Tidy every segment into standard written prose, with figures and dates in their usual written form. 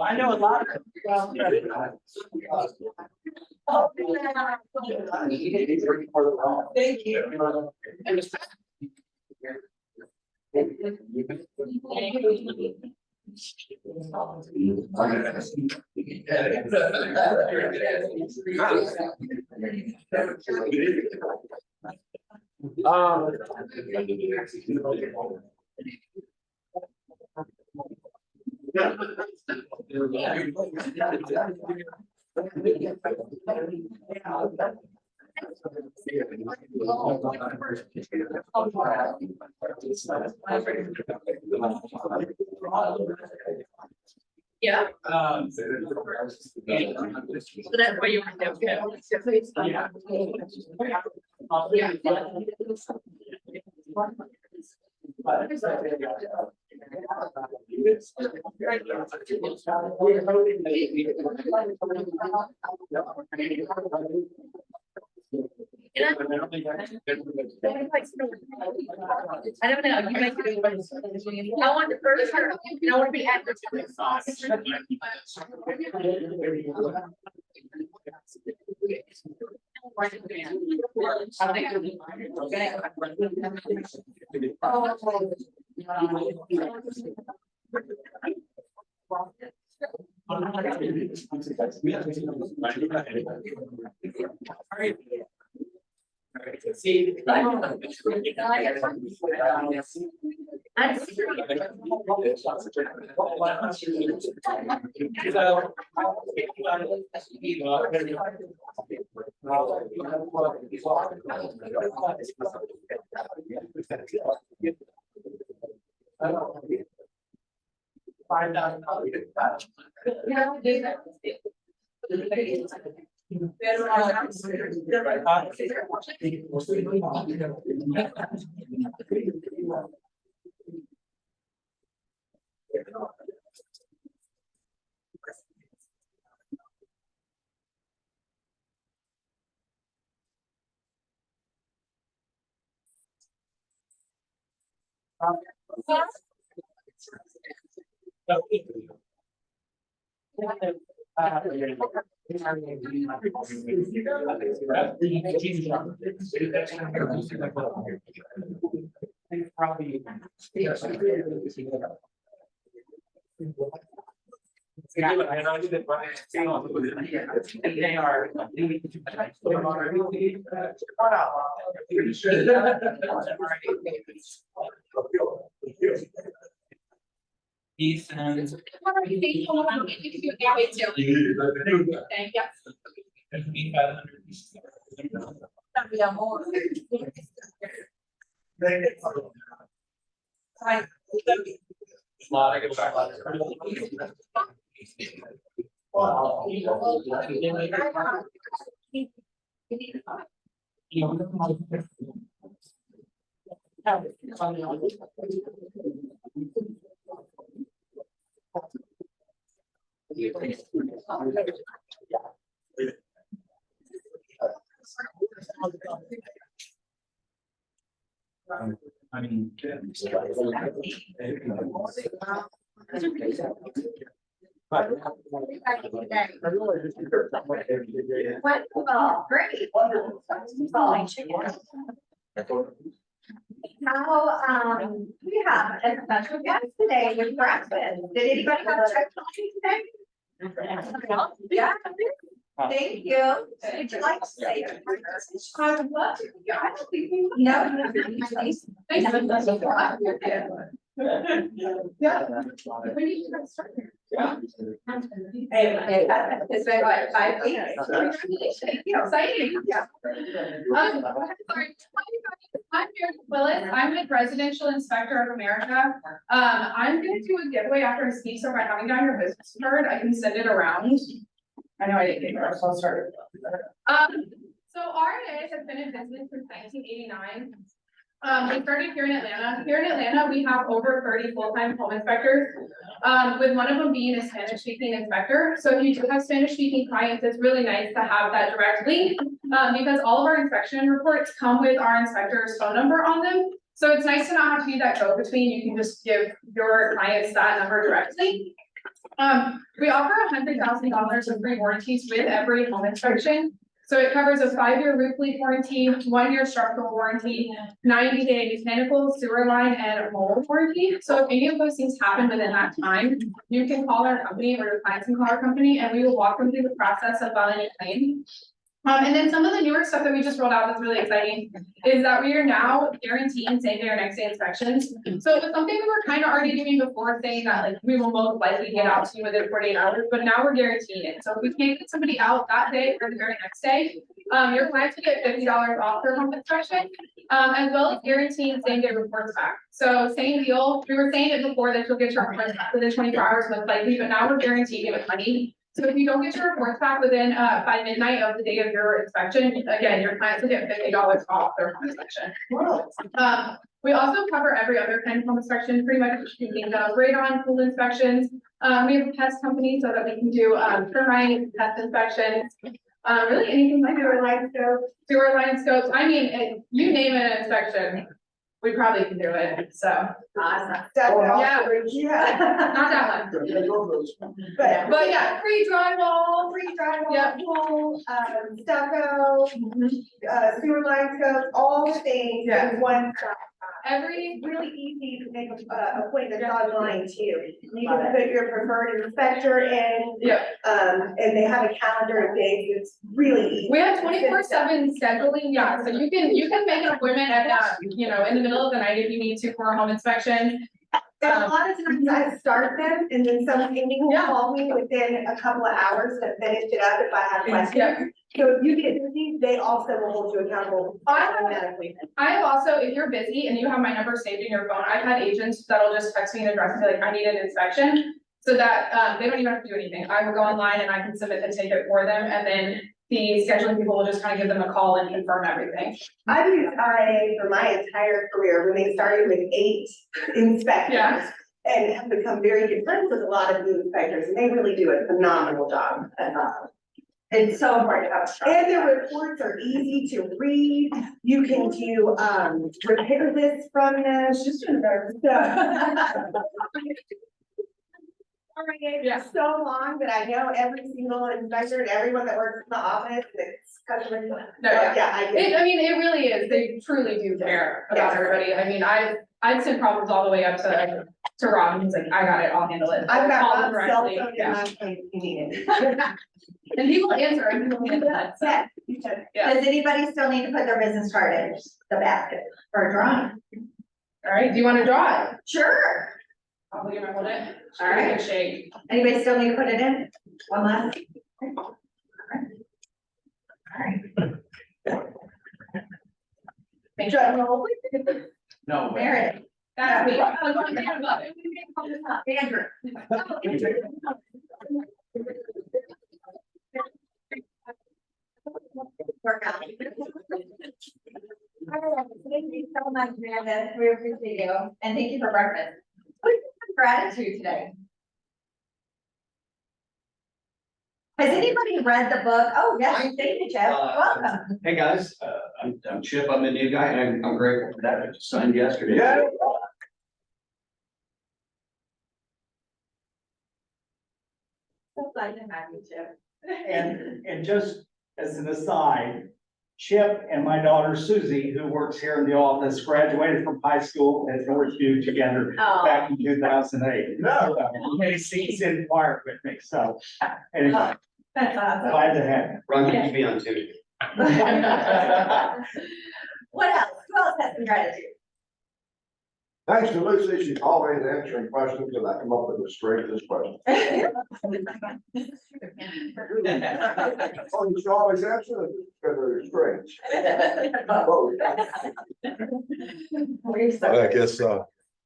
I know a lot of. Thank you. Yeah. So that's why you were there. I don't know. You make it. I want the first. I want to be advertised. See, they are. Ethan. I mean, Great. Now, we have a special guest today with breakfast. Did anybody have a check today? Yeah. Thank you. Would you like to say it? I would love to. Yeah, I don't think we. No. Yeah. We need to get started. Hey, it's been like 5 weeks. Exciting. Yeah. Sorry. I'm Meredith Willis. I'm the Residential Inspector of America. I'm gonna do a giveaway after I speak, so by having down your business card, I can send it around. I know I didn't get yours, so I'll start. So RNA has been in business since 1989. We started here in Atlanta. Here in Atlanta, we have over 30 full-time home inspectors, with one of them being a Spanish-speaking inspector. So if you do have Spanish-speaking clients, it's really nice to have that direct link, because all of our inspection reports come with our inspector's phone number on them. So it's nice to not have to do that go-between. You can just give your clients that number directly. We offer $100,000 of free warranties with every home inspection. So it covers a 5-year roof leak warranty, 1-year structural warranty, 90-day mechanical, sewer line, and mold warranty. So if any of those things happen within that time, you can call our company or your clients can call our company and we will walk them through the process of filing a claim. And then some of the newer stuff that we just rolled out that's really exciting is that we are now guaranteeing same day or next day inspections. So it was something we were kind of already doing before, saying that like we will most likely get out to you within 48 hours, but now we're guaranteeing it. So if we can't get somebody out that day or the very next day, your clients will get $50 off their home inspection, as well as guaranteeing same day reports back. So same deal, we were saying it before that you'll get your reports back within 24 hours most likely, but now we're guaranteeing it with money. So if you don't get your reports back within, by midnight of the day of your inspection, again, your clients will get $50 off their home inspection. We also cover every other kind of home inspection, pretty much you can think of radon, pool inspections. We have a pest company so that we can do, termite pest inspections. Really anything like sewer line scopes. I mean, you name it, an inspection, we probably can do it, so. Awesome. Yeah. Yeah. Not that one. But yeah. free drywall, Yep. pool, stucco, sewer line scopes, all the things Yeah. in one shop. Every, Really easy to make appointments online too. You can put your preferred inspector in, yeah, and they have a calendar of days. It's really easy. we have 24/7 scheduling, yeah, so you can make an appointment at, you know, in the middle of the night if you need to for a home inspection. And a lot of times I start them and then somebody will call me within a couple of hours to finish it up if I have questions. Yeah. So if you get busy, they also will hold you accountable automatically. I have also, if you're busy and you have my number saved in your phone, I've had agents that'll just text me an address and be like, I need an inspection. So that, they don't even have to do anything. I will go online and I can submit the ticket for them, and then the scheduling people will just kind of give them a call and confirm everything. I've used RA for my entire career when they started with 8 inspectors. Yeah. And have become very good friends with a lot of new inspectors, and they really do a phenomenal job. It's so important to have a strong. And their reports are easy to read. You can do repair lists from them. Just Yeah. so long that I know every single inspector and everyone that works in the office, it's customer. No, yeah. Yeah, I get it. I mean, it really is, they truly do care about Yeah. everybody. I mean, I've sent problems all the way up to Rob, and he's like, I got it, I'll handle it. I've Call got him Rob's cell directly, phone in yeah. my phone if you need it. And people answer, and people get that, so, Yeah, you should. yeah. Does anybody still need to put their business card in the basket for a drawing? All right, do you want to draw it? Sure. Probably gonna hold it. All right. Good shake. Anybody still need to put it in? One last. Thank you. No. Meredith. That's me. Andrew. Work out. Thank you so much, Meredith. We appreciate you, and thank you for breakfast. What is your gratitude today? Has anybody read the book? Oh, yes, thank you, Chip. Welcome. Hey, guys, I'm Chip, I'm the new guy, and I'm grateful for that, I just signed yesterday. Yeah. So glad to have you, Chip. And just as an aside, Chip and my daughter Susie, who works here in the office, graduated from high school at Northview together Oh. back in 2008. No. He's in choir with me, so anyway, That's awesome. Glad to have Ron, you can be on too. What else? Who else has some gratitude? Thanks to Lucy, she's always answering questions, and I come up with the strangest questions. Oh, she always answers because they're strange. Oh, I guess,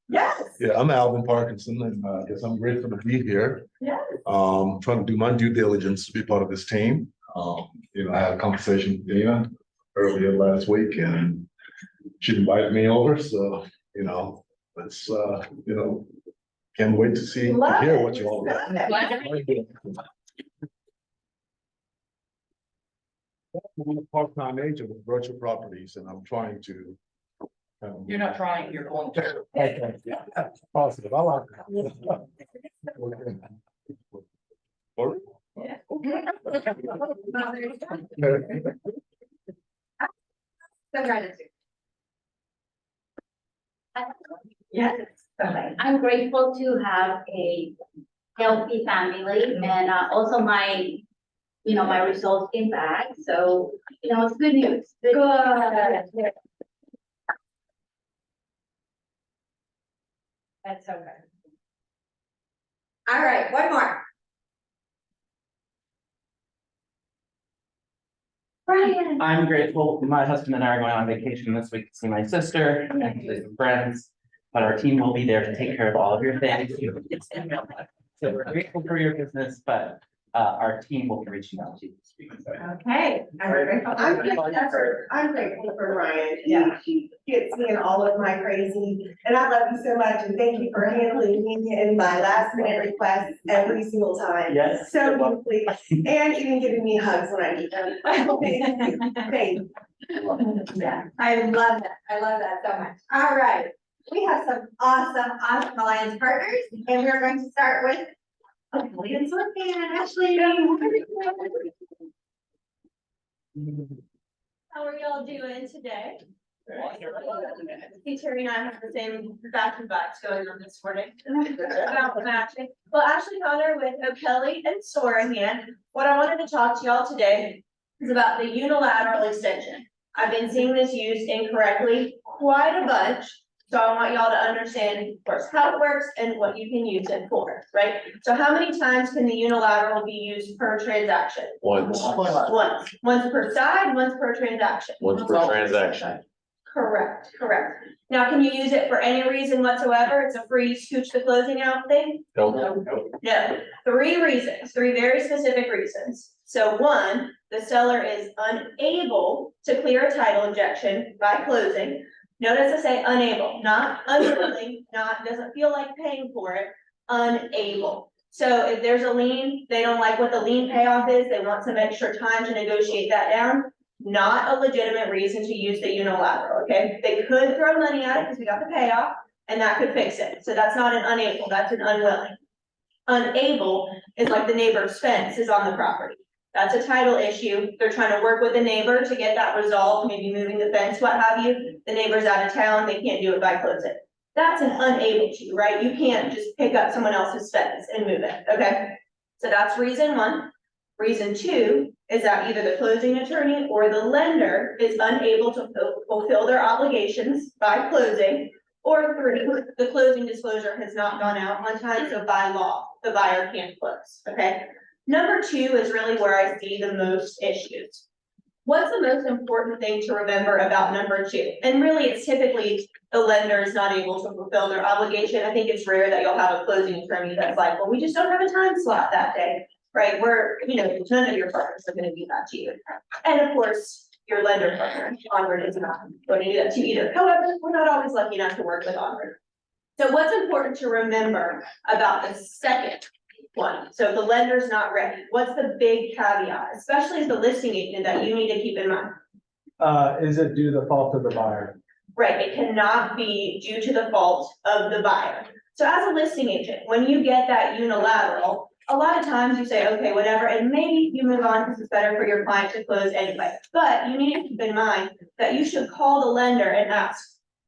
Yes, yeah, I'm Alvin Parkinson, and I guess I'm grateful to be here. yes. Trying to do my due diligence to be part of this team. I had a conversation with Dina earlier last week, and she invited me over, so, let's, can't wait to see, to Love hear it. what you all got. Love it. I'm a part-time agent with virtual properties, and I'm trying to. You're not trying, you're going to. Okay, yeah, positive, I like that. Or- Some gratitude. Yes. Okay. I'm grateful to have a healthy family and also my results came back. So, it's good news. Good news. That's so good. All right, one more. Brian. I'm grateful, my husband and I are going on vacation this week to see my sister and to see some friends. But our team will be there to take care of all of your things. So we're grateful for your business, but our team will be reaching out to you this week. Okay. I'm grateful for Ryan. Yeah. He gets me in all of my crazy, and I love you so much, and thank you for handling me in my last minute requests every single time. Yes. So beautifully, and even giving me hugs when I need them. Thank you. Yeah, I love that. I love that so much. All right. We have some awesome Alliance partners, and we're going to start with Alliance with Ann, Ashley. How are y'all doing today? Terry and I have the same vacuum vibes going on this morning. About matching. Well, Ashley Connor with O'Kelly and Sorahan. What I wanted to talk to y'all today is about the unilateral extension. I've been seeing this used incorrectly quite a bunch. So I want y'all to understand, of course, how it works and what you can use it for, right? So how many times can the unilateral be used per transaction? Once Once per side, once per transaction. per transaction. Correct. Now, can you use it for any reason whatsoever? It's a free scooch the closing out thing? No, 3 reasons, 3 very specific reasons. So 1, the seller is unable to clear a title objection by closing. Notice I say unable, not unwilling, doesn't feel like paying for it, unable. So if there's a lien, they don't like what the lien payoff is, they want some extra time to negotiate that down. Not a legitimate reason to use the unilateral, okay? They could throw money at it because we got the payoff and that could fix it. So that's not an unable, that's an unwilling. Unable is like the neighbor's fence is on the property. That's a title issue. They're trying to work with the neighbor to get that resolved, maybe moving the fence, what have you. The neighbor's out of town, they can't do it by closing. That's an unable to, right? You can't just pick up someone else's fence and move it, okay? So that's reason 1. Reason 2 is that either the closing attorney or the lender is unable to fulfill their obligations by closing. Or 3, the closing disclosure has not gone out on time, so by law, the buyer can't close, okay? Number 2 is really where I see the most issues. What's the most important thing to remember about number 2? And really, it's typically the lender is not able to fulfill their obligation. I think it's rare that you'll have a closing attorney that's like, well, we just don't have a time slot that day, right? Where, none of your partners are gonna do that to you. And of course, your lender partner, Onward, is not going to do that to you either. However, we're not always lucky enough to work with Onward. So what's important to remember about the second one? So the lender's not ready. What's the big caveat, especially as the listing agent, that you need to keep in mind? Is it due to the fault of the buyer? Right, it cannot be due to the fault of the buyer. So as a listing agent, when you get that unilateral, a lot of times you say, okay, whatever, and maybe you move on because it's better for your client to close anyway. But you need to keep in mind that you should call the lender and ask,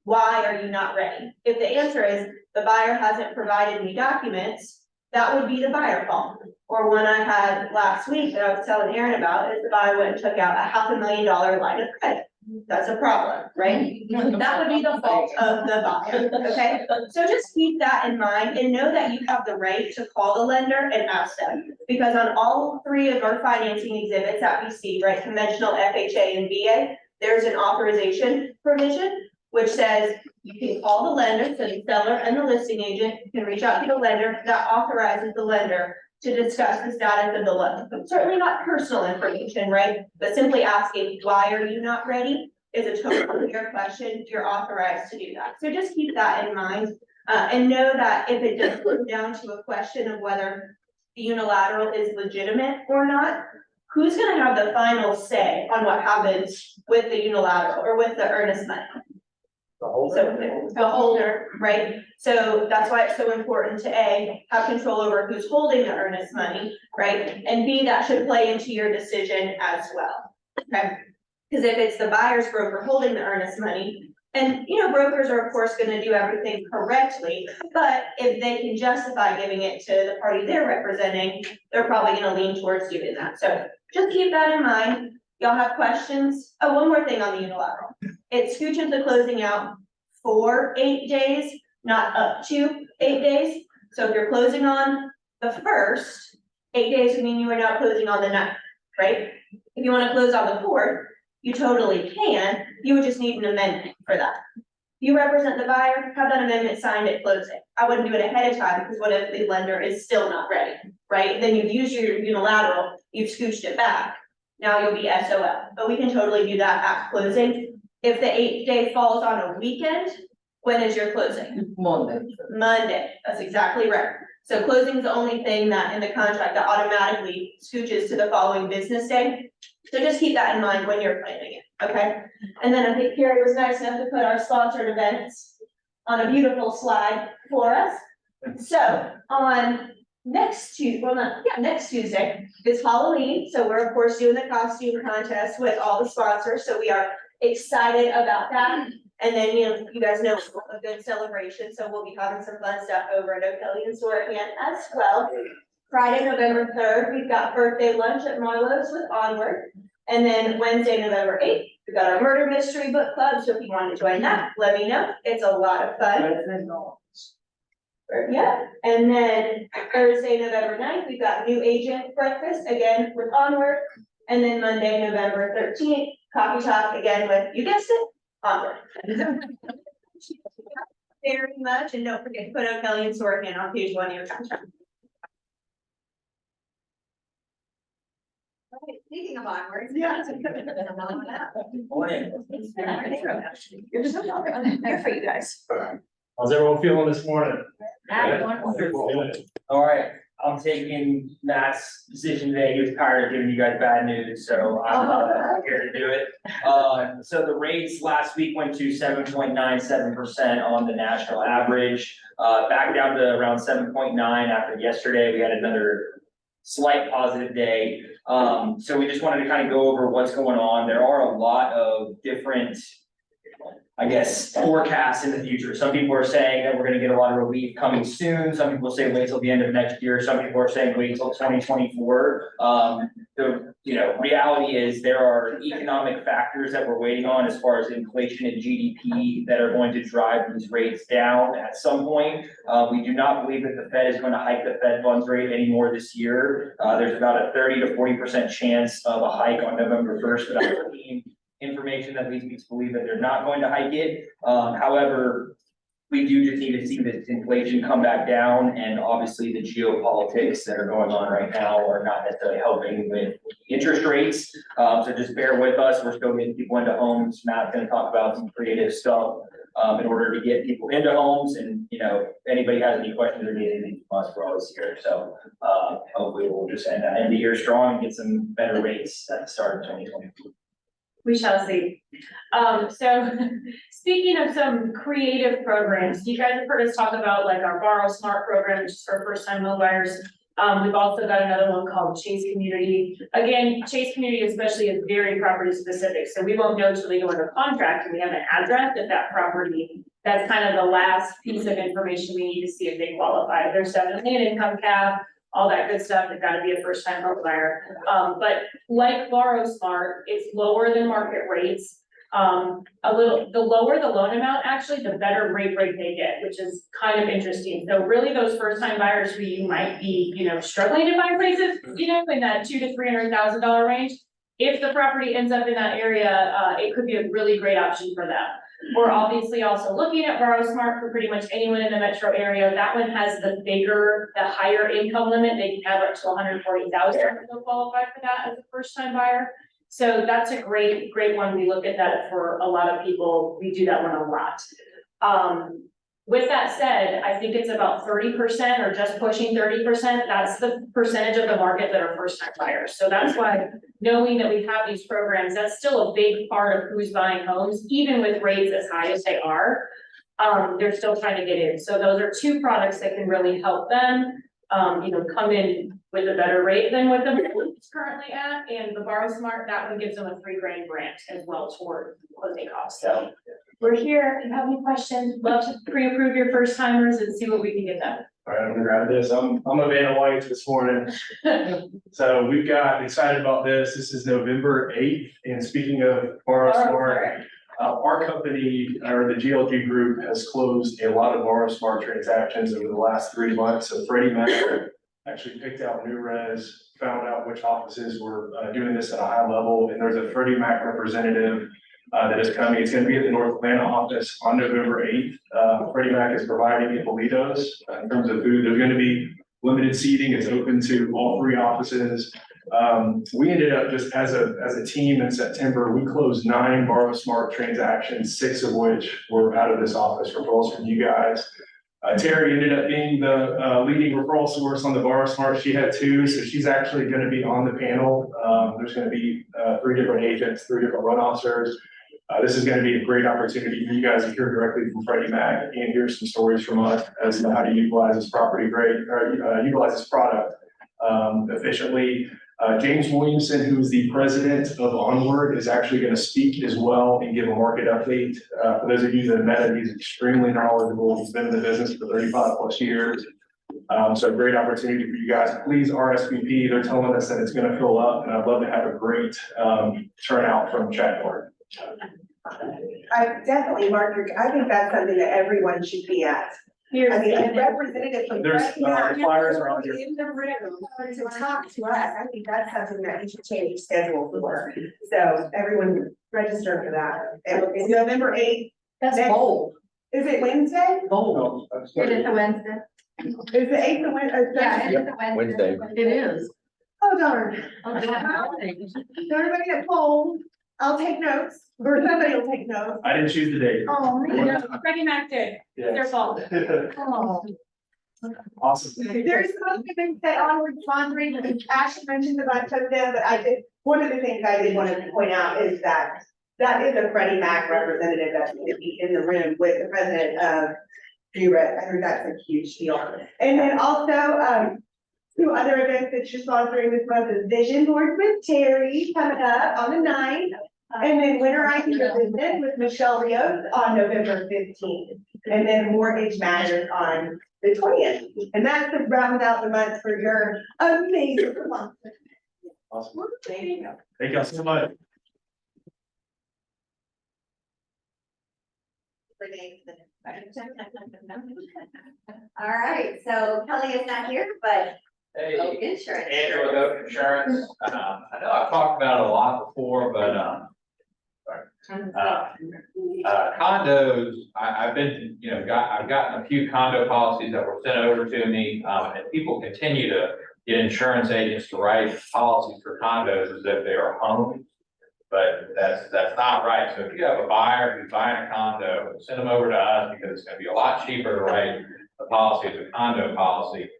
why are you not ready? If the answer is the buyer hasn't provided me documents, that would be the buyer fault. or one I had last week that I was telling Aaron about, is the buyer went and took out a $500,000 line of credit. That's a problem, right? That would be the fault of the buyer, okay? So just keep that in mind and know that you have the right to call the lender and ask them. Because on all three of our financing exhibits that we see, right, conventional, FHA, and VA, there's an authorization provision, which says you can call the lender, so the seller and the listing agent can reach out to the lender, that authorizes the lender to discuss the status of the loan. Certainly not personal information, right? But simply asking, why are you not ready, is a totally fair question. You're authorized to do that. So just keep that in mind. And know that if it does come down to a question of whether the unilateral is legitimate or not, who's gonna have the final say on what happens with the unilateral or with the earnest money? So the holder, right? So that's why it's so important to A, have control over who's holding the earnest money, right? And B, that should play into your decision as well, okay? Because if it's the buyer's broker holding the earnest money, and you know, brokers are of course gonna do everything correctly, but if they can justify giving it to the party they're representing, they're probably gonna lean towards doing that. So just keep that in mind. Y'all have questions? Oh, one more thing on the unilateral. It scooches the closing out for 8 days, not up to 8 days. So if you're closing on the 1st, 8 days would mean you are now closing on the 9th, right? If you wanna close on the 4th, you totally can, you would just need an amendment for that. You represent the buyer, have that amendment signed at closing. I wouldn't do it ahead of time, because what if the lender is still not ready, right? Then you've used your unilateral, you've scooched it back. Now you'll be SOL, but we can totally do that at closing. If the 8th day falls on a weekend, when is your closing? Monday, that's exactly right. So closing is the only thing that in the contract that automatically scooches to the following business day. So just keep that in mind when you're planning it, okay? And then I think Carrie was nice enough to put our sponsored events on a beautiful slide for us. So on next Tuesday is Halloween, so we're of course doing the costume contest with all the sponsors, so we are excited about that. And then, you know, you guys know a good celebration, so we'll be having some fun stuff over at O'Kelly and Sorahan as well. Friday, November 3rd, we've got birthday lunch at Marlowe's with Onward. And then Wednesday, November 8th, we've got our murder mystery book club, so if you want to join that, let me know. It's a lot of fun. Yeah, and then Thursday, November 9th, we've got new agent breakfast again with Onward. And then Monday, November 13th, coffee talk again with, you guessed it, Onward. Very much, and don't forget to put O'Kelly and Sorahan on page 1 of your contract. Speaking of Onward. Yeah. Morning. Here for you guys. How's everyone feeling this morning? Wonderful. All right, I'm taking Matt's decision today. He was tired of giving you guys bad news, so I'm here to do it. So the rates last week went to 7.97% on the national average, back down to around 7.9 after yesterday. We had another slight positive day. So we just wanted to kind of go over what's going on. There are a lot of different, I guess, forecasts in the future. Some people are saying that we're gonna get a lot of relief coming soon. Some people say wait till the end of next year. Some people are saying wait till 2024. The reality is there are economic factors that we're waiting on as far as inflation and GDP that are going to drive these rates down at some point. We do not believe that the Fed is going to hike the Fed funds rate anymore this year. There's about a 30 to 40% chance of a hike on November 1st, but I've seen information that leads me to believe that they're not going to hike it. However, we do just need to see this inflation come back down, and obviously the geopolitics that are going on right now are not necessarily helping with interest rates. So just bear with us. We're still getting people into homes. Matt's gonna talk about some creative stuff in order to get people into homes. And you know, if anybody has any questions or need anything from us, we're always here. So hopefully we'll just end the year strong and get some better rates at the start of 2022. We shall see. So speaking of some creative programs, you guys have heard us talk about like our Borrow Smart program, which is for first time home buyers. We've also got another one called Chase Community. Again, Chase Community especially is very property specific, so we won't know until we go into contract and we have an address of that property. That's kind of the last piece of information we need to see if they qualify. There's definitely an income cap. all that good stuff, they've gotta be a first time home buyer. But like Borrow Smart, it's lower than market rates. The lower the loan amount, actually, the better rate break they get, which is kind of interesting. So really those first time buyers who you might be, struggling to find places, in that $200,000 to $300,000 range. If the property ends up in that area, it could be a really great option for them. We're obviously also looking at Borrow Smart for pretty much anyone in the metro area. That one has the higher income limit. They can have up to 140,000 to qualify for that as a first time buyer. So that's a great one. We look at that for a lot of people. We do that one a lot. With that said, I think it's about 30% or just pushing 30%. That's the percentage of the market that are first time buyers. So that's why knowing that we have these programs, that's still a big part of who's buying homes, even with rates as high as they are. They're still trying to get in. So those are two products that can really help them, come in with a better rate than what the it's currently at. And the Borrow Smart, that one gives them a $3,000 grant as well toward closing costs. So we're here. If you have any questions, love to pre-approve your first timers and see what we can get them. All right, I'm gonna grab this. I'm a Vanna White this morning. So we've got excited about this. This is November 8th. And speaking of Borrow Smart, our company or the GLG group has closed a lot of Borrow Smart transactions over the last 3 months. So Freddie Mac actually picked out New Res, found out which offices were doing this at a high level. And there's a Freddie Mac representative that is coming. It's going to be at the North Atlanta office on November 8th. Freddie Mac is providing Ippolitos in terms of food. There's going to be limited seating. It's open to all 3 offices. We ended up just as a team in September, we closed 9 Borrow Smart transactions, 6 of which were out of this office, referrals from you guys. Terry ended up being the leading referral source on the Borrow Smart. She had 2, so she's actually going to be on the panel. There's going to be 3 different agents, 3 different loan officers. This is going to be a great opportunity for you guys to hear directly from Freddie Mac and hear some stories from us as to how to utilize this utilize this product efficiently. James Williamson, who is the president of Onward, is actually going to speak as well and give a market update. For those of you that have met him, he's extremely knowledgeable. He's been in the business for 35 plus years. So great opportunity for you guys. Please RSVP. They're telling us that it's going to fill up, and I'd love to have a great turnout from Chattanooga. I definitely, Mark, I think that's something that everyone should be at. Here's I mean, a the- representative from There's, Freddie Mac flyers around here. in the room to talk to us. I think that's something that you should change schedule for. So everyone register for that. It's November 8th. That's bold. Is it Wednesday? Oh, It is a Wednesday. Is the 8th a Wednesday? Yeah, it is a Wednesday. It is. Oh, darn. Oh, So everybody at home, I'll take notes, or somebody will take notes. I didn't choose the date. Oh, No, Freddie Mac did. It's their fault. Oh. Awesome. There's some things that Onward Laundry, Ashley mentioned about them, but one of the things I did want to point out is that is a Freddie Mac representative that's going to be in the room with the president of URED. I think that's a huge deal. And then also, 2 other events that you're sponsoring this month is Vision Board with Terry coming up on the 9th. And then Winterizing Your Business with Michelle Rios on November 15th. And then Mortgage Matters on the 20th. And that's to round out the month for your amazing sponsor. Awesome. Thank you. Thank y'all so much. All right, so Kelly is not here, but Hey, insurance. Andrew with Oak Insurance. I know I've talked about it a lot before, but, condos, I've been, I've gotten a few condo policies that were sent over to me, and people continue to get insurance agents to write policies for condos as if they are homes. But that's not right. So if you have a buyer who's buying a condo, send them over to us because it's gonna be a lot cheaper to write a policy as a condo policy.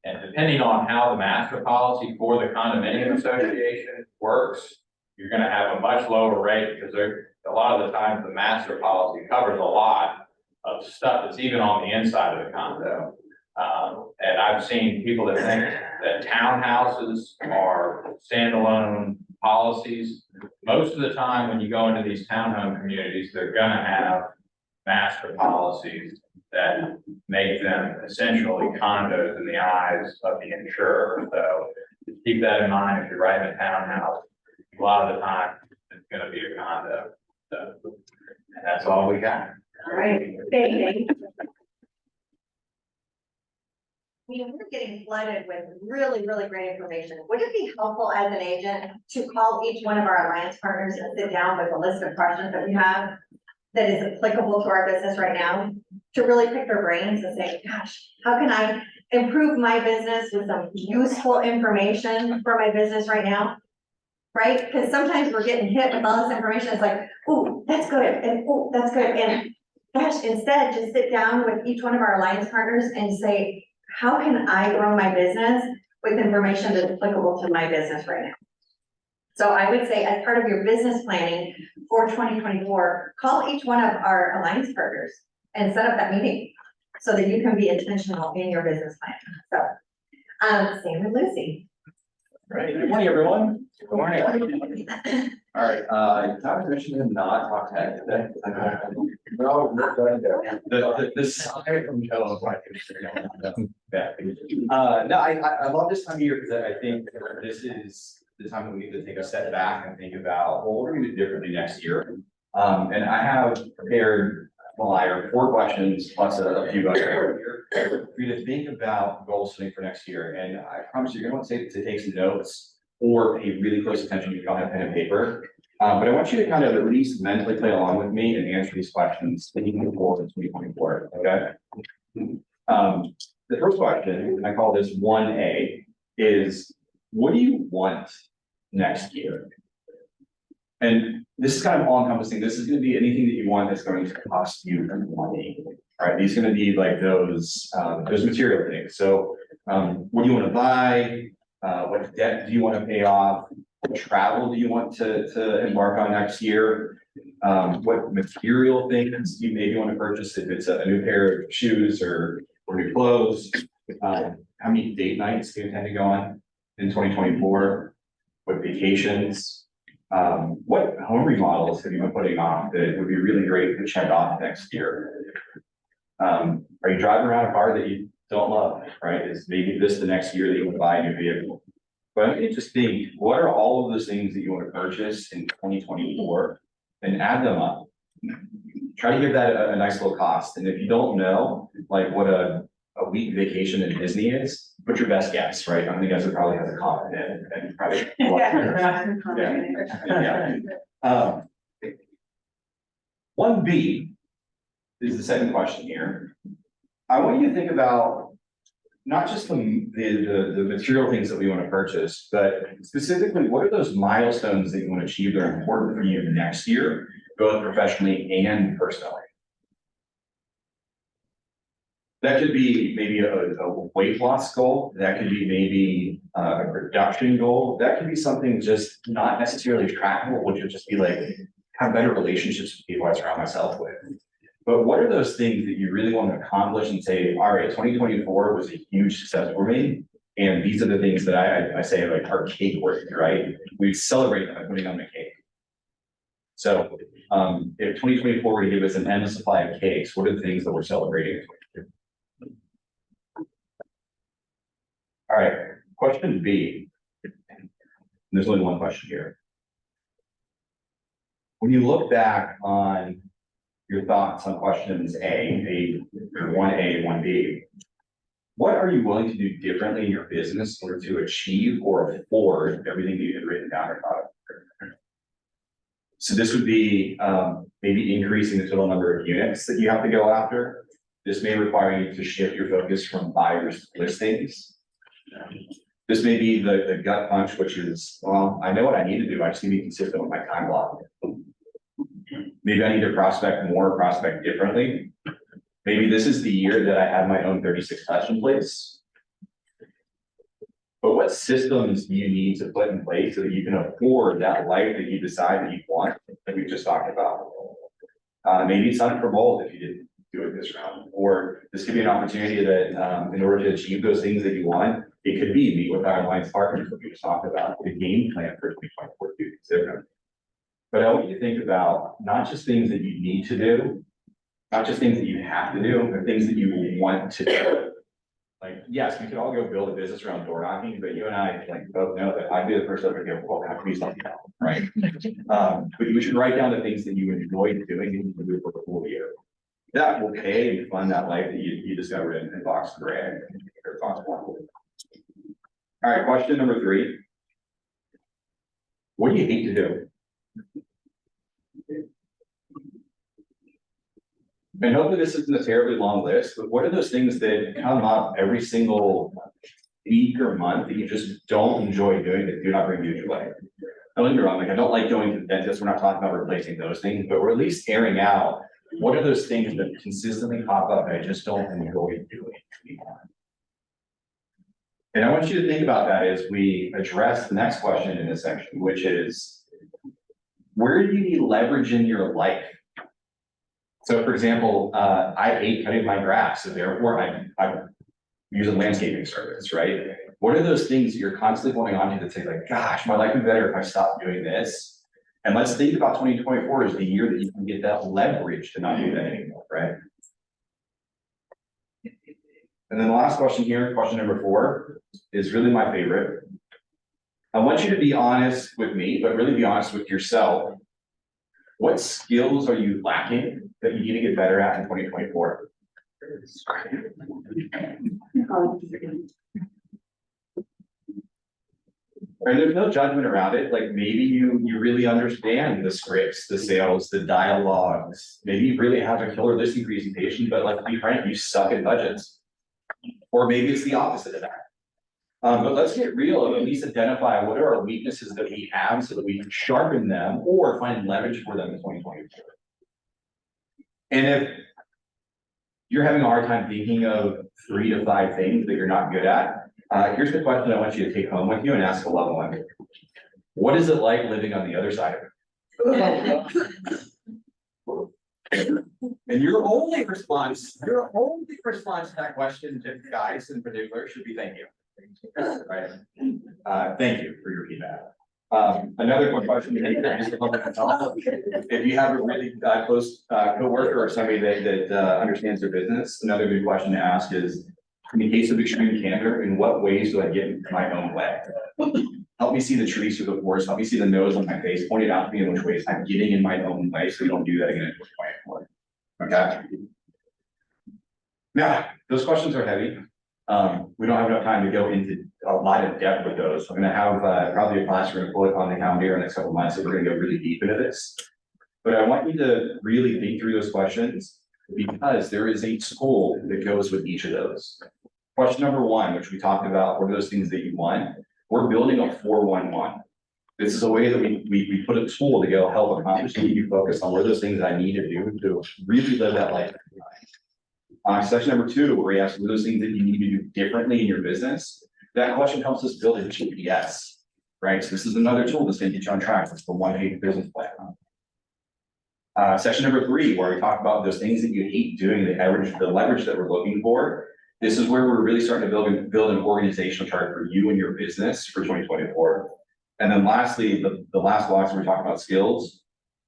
And depending on how the master policy for the condominium association works, you're gonna have a much lower rate because a lot of the times the master policy covers a lot of stuff that's even on the inside of the condo. And I've seen people that think that townhouses are standalone policies. Most of the time when you go into these townhome communities, they're gonna have master policies that make them essentially condos in the eyes of the insurer. So keep that in mind if you're writing a townhouse. A lot of the time, it's gonna be a condo. So, and that's all we got. All right, thank you. We're getting flooded with really, really great information. Would it be helpful as an agent to call each one of our alliance partners and sit down with a list of questions that we have that is applicable to our business right now? To really pick their brains and say, gosh, how can I improve my business with some useful information for my business right now? Right? Because sometimes we're getting hit with all this information. It's like, oh, that's good. And oh, that's good. And gosh, instead, just sit down with each one of our alliance partners and say, how can I grow my business with information that's applicable to my business right now? So I would say as part of your business planning for 2024, call each one of our alliance partners and set up that meeting so that you can be intentional in your business plan. So, Sam and Lucy. Right, good morning, everyone. Good morning. All right, Tom Commission did not talk tech today. No, not that. The side from Joe. No, I love this time of year because I think this is the time that we need to take a step back and think about, well, what are we gonna do differently next year? And I have prepared, well, I have 4 questions plus a few other here for you to think about goal setting for next year. And I promise you're gonna want to take some notes or pay really close attention if you don't have pen and paper. But I want you to kind of at least mentally play along with me and answer these questions that you can forward in 2024, okay? The first question, and I call this 1A, is what do you want next year? And this is kind of all encompassing. This is gonna be anything that you want that's going to cost you money. All right, these are gonna be like those material things. So what do you want to buy? What debt do you want to pay off? What travel do you want to embark on next year? What material things you maybe want to purchase if it's a new pair of shoes or new clothes? How many date nights do you intend to go on in 2024? What vacations? What home remodels have you been putting off that would be really great to check off next year? Are you driving around a car that you don't love, right? Is maybe this the next year that you want to buy a new vehicle? But I mean, just think, what are all of those things that you want to purchase in 2024 and add them up? Try to give that a nice little cost. And if you don't know, like what a week vacation in Disney is, put your best guess, right? I'm the guess that probably has a comment in it and probably. Yeah. 1B is the second question here. I want you to think about not just the material things that we want to purchase, but specifically, what are those milestones that you want to achieve that are important for you next year, both professionally and personally? That could be maybe a weight loss goal. That could be maybe a production goal. That could be something just not necessarily trackable, which would just be like have better relationships with people I surround myself with. But what are those things that you really want to accomplish and say, all right, 2024 was a huge success for me. And these are the things that I say like are cake worthy, right? We celebrate them by putting on the cake. So if 2024 were to give us an endless supply of cakes, what are the things that we're celebrating? All right, question B. And there's only one question here. When you look back on your thoughts on questions A, 1A, 1B, what are you willing to do differently in your business in order to achieve or afford everything that you had written down or thought of? So this would be maybe increasing the total number of units that you have to go after. This may require you to shift your focus from buyers to listings. This may be the gut punch, which is, well, I know what I need to do. I just need to be consistent with my time block. Maybe I need to prospect more, prospect differently. Maybe this is the year that I have my own 36 touch in place. But what systems do you need to put in place so that you can afford that life that you decide that you want, that we just talked about? Maybe it's not for bold if you didn't do it this round, or this could be an opportunity that in order to achieve those things that you want, it could be meet with our alliance partners that we just talked about, the game plan for 2024 to consider. But I want you to think about not just things that you need to do, Not just things that you have to do, but things that you want to do. Like, yes, we could all go build a business around door knocking, but you and I like both know that I'd be the person that would go, well, have to be something else, right? But you should write down the things that you enjoy doing and you can do for the full year. That will pay and fund that life that you discovered in Box Gray or Box One. All right, question number 3. What do you hate to do? And hopefully this isn't a terribly long list, but what are those things that come up every single week or month that you just don't enjoy doing, that do not bring you joy? Don't get me wrong, like I don't like going to the dentist, we're not talking about replacing those things, but we're at least airing out, what are those things that consistently pop up and I just don't enjoy doing? And I want you to think about that as we address the next question in this section, which is, where do you need leverage in your life? So for example, I hate cutting my grass, so therefore I use a landscaping service, right? What are those things you're constantly going on to that say like, gosh, my life would be better if I stopped doing this? And let's think about 2024 as the year that you can get that leverage to not do that anymore, right? And then the last question here, question number 4, is really my favorite. I want you to be honest with me, but really be honest with yourself. What skills are you lacking that you need to get better at in 2024? And there's no judgment around it. Like maybe you really understand the scripts, the sales, the dialogues. Maybe you really have a killer listing presentation, but like to be frank, you suck at budgets. Or maybe it's the opposite of that. But let's get real and at least identify what are our weaknesses that we have so that we can sharpen them or find leverage for them in 2024. And if you're having a hard time thinking of 3 to 5 things that you're not good at, here's the question I want you to take home with you and ask a loved one. What is it like living on the other side of it? And your only response to that question, to guys in particular, should be thank you. Right? Thank you for your feedback. Another quick question, if you have a really close coworker or somebody that understands their business, another good question to ask is, in the case of extreme candor, in what ways do I get in my own way? Help me see the trees through the forest, help me see the nose on my face, point it out to me in which ways I'm getting in my own way so you don't do that again in 2024. Okay? Now, those questions are heavy. We don't have enough time to go into a lot of depth with those. I'm gonna have probably a class we're gonna pull it on the calendar in the next couple of months, so we're gonna go really deep into this. But I want you to really think through those questions because there is a tool that goes with each of those. Question number 1, which we talked about, what are those things that you want? We're building a 4-1-1. This is a way that we put a tool to go help accomplish and you focus on what are those things I need to do to really live that life. Section number 2, where we ask what are those things that you need to do differently in your business. That question helps us build a GPS, right? So this is another tool that's going to get you on track. It's the 1-page business plan. Section number 3, where we talk about those things that you hate doing, the leverage that we're looking for. This is where we're really starting to build an organizational chart for you and your business for 2024. And then lastly, the last box where we talk about skills.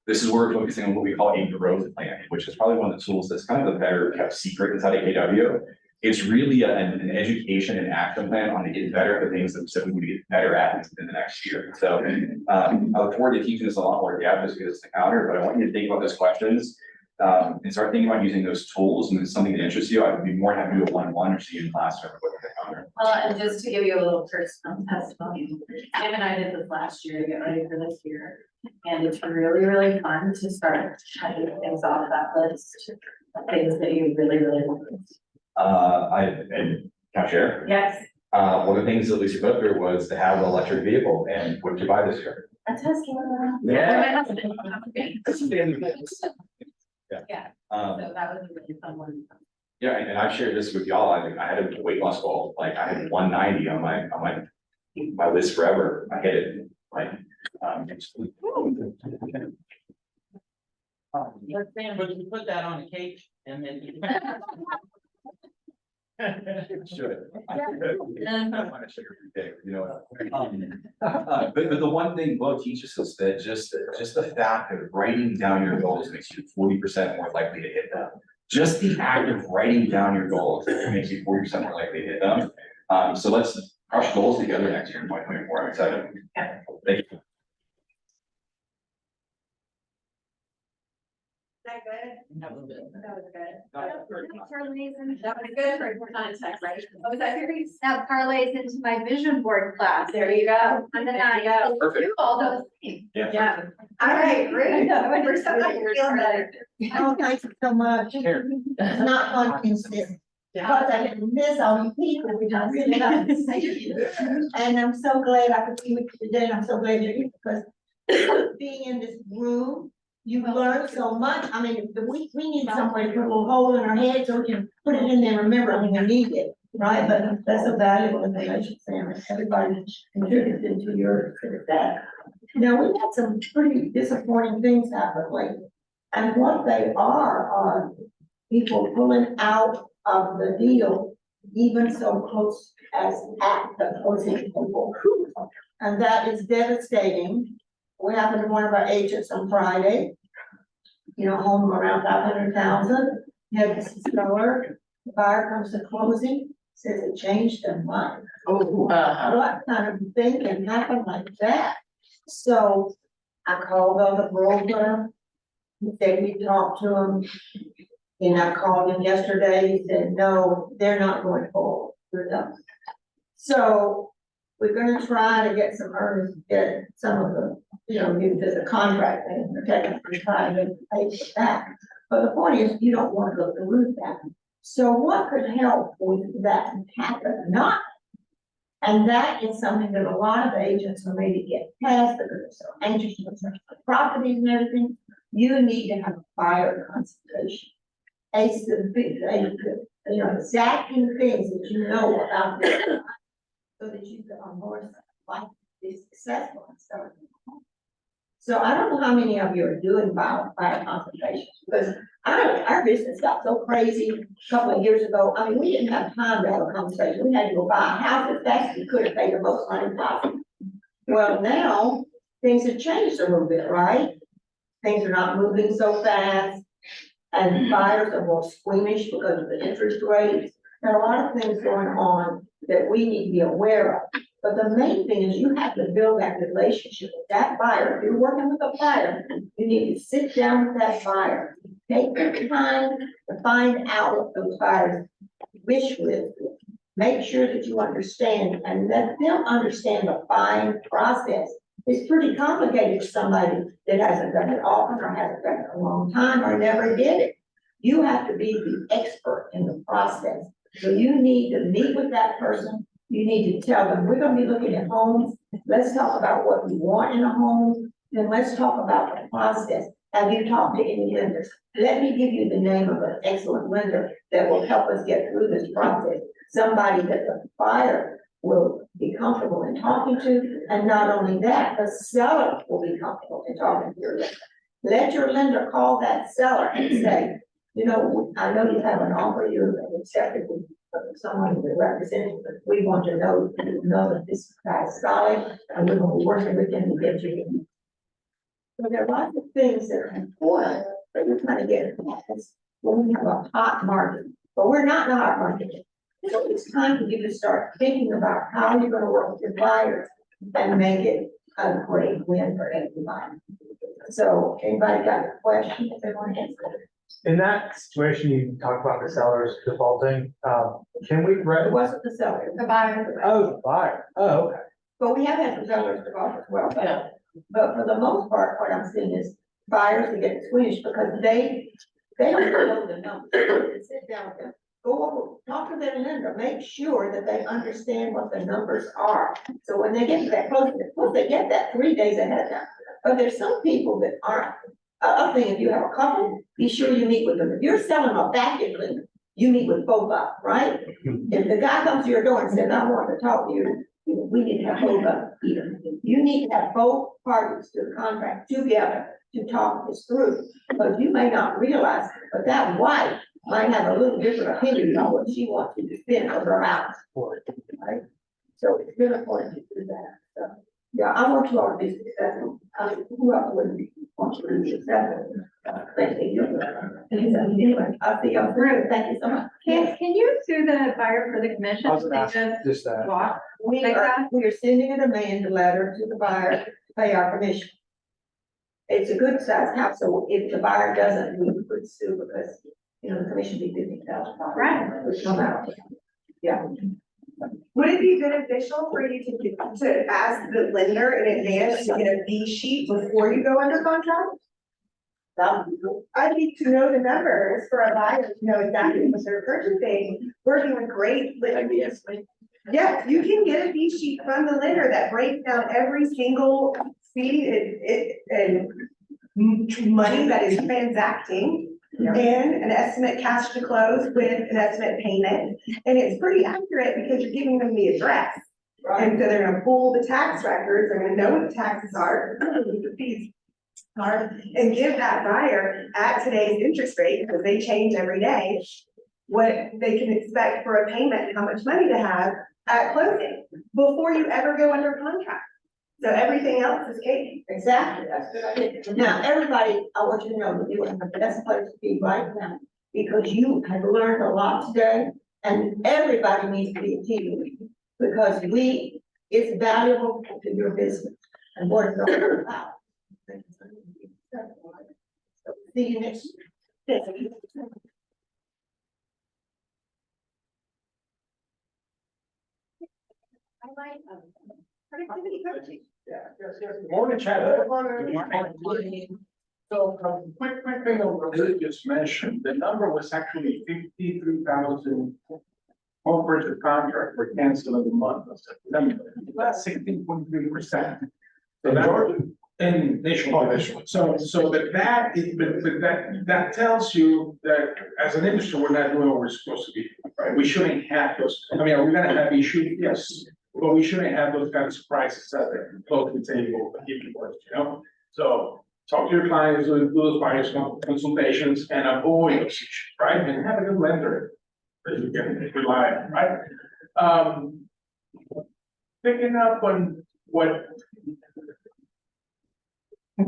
This is where we're focusing on what we call a growth plan, which is probably one of the tools that's kind of the better kept secret inside AKW. It's really an education and action plan on to get better at the things that we need to get better at in the next year. So I look forward to teaching this a lot more depth just because it's the counter, but I want you to think about those questions and start thinking about using those tools. And if it's something that interests you, I would be more than happy to do a 1-on-1 or see you in class or with the counter. And just to give you a little personal testimony, Tim and I did this last year to get ready for this year. And it's really, really fun to start cutting things off that list, things that you really, really want. Can I share? Yes. One of the things that Lisa put through was to have an electric vehicle, and what did you buy this year? A Tesla. Yeah. Yeah. So that was a really fun one. Yeah, and I've shared this with y'all. I had a weight loss goal, like I had 190 on my list forever. I hit it, like. But you put that on a cake and then you. Should. I want to sugar free cake, you know. But the one thing Bo teaches us that just the fact of writing down your goals makes you 40% more likely to hit them. just the act of writing down your goals makes you 40% more likely to hit them. So let's crush goals together next year in 2024. I'm excited. Thank you. That good? That was good. That was good. That That was good for context, right? Oh, was that your? That parlays into my vision board class. There you go. And then There you I go. Perfect. do all those things. Yeah. All right, great. We're so glad you're feeling better. Oh, thank you so much. It's not fun, consistent. Because I didn't miss all you people, which I really like to say. And I'm so glad I could be with you today, and I'm so glad you're here, because being in this room, you learn so much. I mean, we need somewhere to put a little hole in our head so we can put it in there and remember it when we need it, right? But that's so valuable information, Sam, and everybody contributed to your success. Now, we had some pretty disappointing things happen lately. And what they are people pulling out of the deal, even so close as at the closing table. And that is devastating. What happened to one of our agents on Friday? You know, home around 500,000, had this seller, the buyer comes to closing, says it changed their mind. What kind of thing can happen like that? So I called on the broker, he said we talked to him. And I called him yesterday, he said, no, they're not going forward, we're done. So we're gonna try to get some earnings, get some of the, you know, there's a contract and protect them from trying to pay it back. But the point is, you don't want to go the roof down. So what could help with that happen? Not. And that is something that a lot of agents will maybe get past because they're so anxious with the properties and everything. You need to have a buyer consultation. You know, exactly the things that you know about this, so that you can onboard like be successful and stuff. So I don't know how many of you are doing buyer consultations, because our business got so crazy a couple of years ago. I mean, we didn't have time to have a conversation. We had to go buy a house as fast as we could have paid the most money possible. Well, now things have changed a little bit, right? Things are not moving so fast. And buyers are more squeamish because of the interest rates. There are a lot of things going on that we need to be aware of. But the main thing is you have to build that relationship with that buyer. If you're working with a buyer, you need to sit down with that buyer. Take the time to find out what those buyers wish with. Make sure that you understand and let them understand the buying process. It's pretty complicated for somebody that hasn't done it often or hasn't done it a long time or never did it. You have to be the expert in the process. So you need to meet with that person. You need to tell them, we're gonna be looking at homes. Let's talk about what we want in a home. Then let's talk about the process. Have you talked to any lenders? Let me give you the name of an excellent lender that will help us get through this process. Somebody that the buyer will be comfortable in talking to, and not only that, the seller will be comfortable in talking to your lender. Let your lender call that seller and say, you know, I know you have an offer, you accepted with someone that represents, but we want to know that this guy is solid, and we're gonna be working with him to get you in. So there are lots of things that are important, but we're trying to get past when we have a hot market, but we're not in a hot market. So it's time for you to start thinking about how you're gonna work with your buyers and make it a great win for everybody. So anybody got a question if they want to answer? In that situation, you talked about the sellers defaulting, can we? It wasn't the seller, the buyer. Oh, the buyer, oh, okay. But we have had some sellers default as well, but for the most part, what I'm seeing is buyers that get squeamish because they don't know the numbers. Sit down with them. Go over, talk to their lender, make sure that they understand what the numbers are. So when they get to that closing, they get that 3 days ahead of time. But there's some people that aren't. Other thing, if you have a couple, be sure you meet with them. If you're selling a back-end lender, you meet with both of them, right? If the guy comes to your door and says, I want to talk to you, we need to have both of them here. You need to have both parties to the contract together to talk this through. But you may not realize, but that wife might have a little different opinion on what she wants you to spend on her house. Right? So it's really important to do that. So, yeah, I want you all to be successful. Who else would want you to be successful? Anyway, I'll see y'all through. Thank you so much. Can you sue the buyer for the commission? I was gonna ask They just just that. walk We like are, that? we are sending an amended letter to the buyer to pay our commission. It's a good sized house, so if the buyer doesn't, we would sue because, you know, the commission be $50,000. Right. Which no matter. Yeah. Would it be beneficial for you to ask the lender in advance to get a fee sheet before you go under contract? That would be good. I need to know the numbers for a buyer to know exactly what they're purchasing, working with great lenders. Yes, you can get a fee sheet from the lender that breaks down every single fee and money that is transacting. And an estimate cash to close with an estimate payment. And it's pretty accurate because you're giving them the address. And so they're gonna pull the tax records, they're gonna know what the taxes are, the fees are, and give that buyer at today's interest rate, because they change every day, what they can expect for a payment and how much money to have at closing before you ever go under contract. So everything else is cake. Exactly, that's a good idea. Now, everybody, I want you to know that you are in the best place to be right now, because you have learned a lot today, and everybody needs to be a team with you, because it's valuable to your business, and what it's all about. So, see you next year. I like, productivity coaching. Morning, Chad. So, quick thing on what you just mentioned, the number was actually 53,000 corporate contract for cancel of the month of September. That's 16.3%. So that, in nationwide. So that tells you that as an industry, we're not doing what we're supposed to be, right? We shouldn't have those, I mean, are we gonna have issues? Yes. But we shouldn't have those kind of surprises out there, close the table, give you words, you know? So talk to your clients, do those buyers consultations and avoid those issues, right? And have a good lender that you can rely on, right? Picking up on what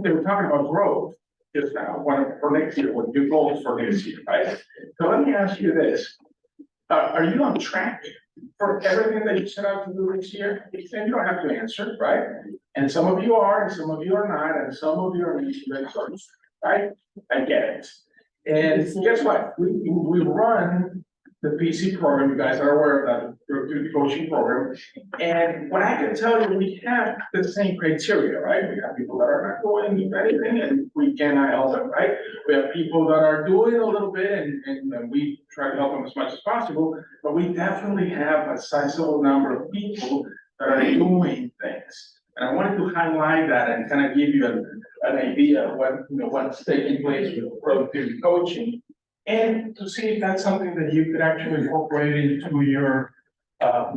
they were talking about growth just now, for next year, what your goals for next year, right? So let me ask you this. Are you on track for everything that you set out to do this year? And you don't have to answer, right? And some of you are, and some of you are not, and some of you are mentors, right? I get it. And guess what? We run the PC program, you guys are aware of that, the coaching program. And what I can tell you, we have the same criteria, right? We have people that are not doing anything and we cannot help them, right? We have people that are doing a little bit and we try to help them as much as possible, but we definitely have a sizable number of people that are doing things. And I wanted to highlight that and kind of give you an idea of what, what's taking place with productivity coaching. And to see if that's something that you could actually incorporate into your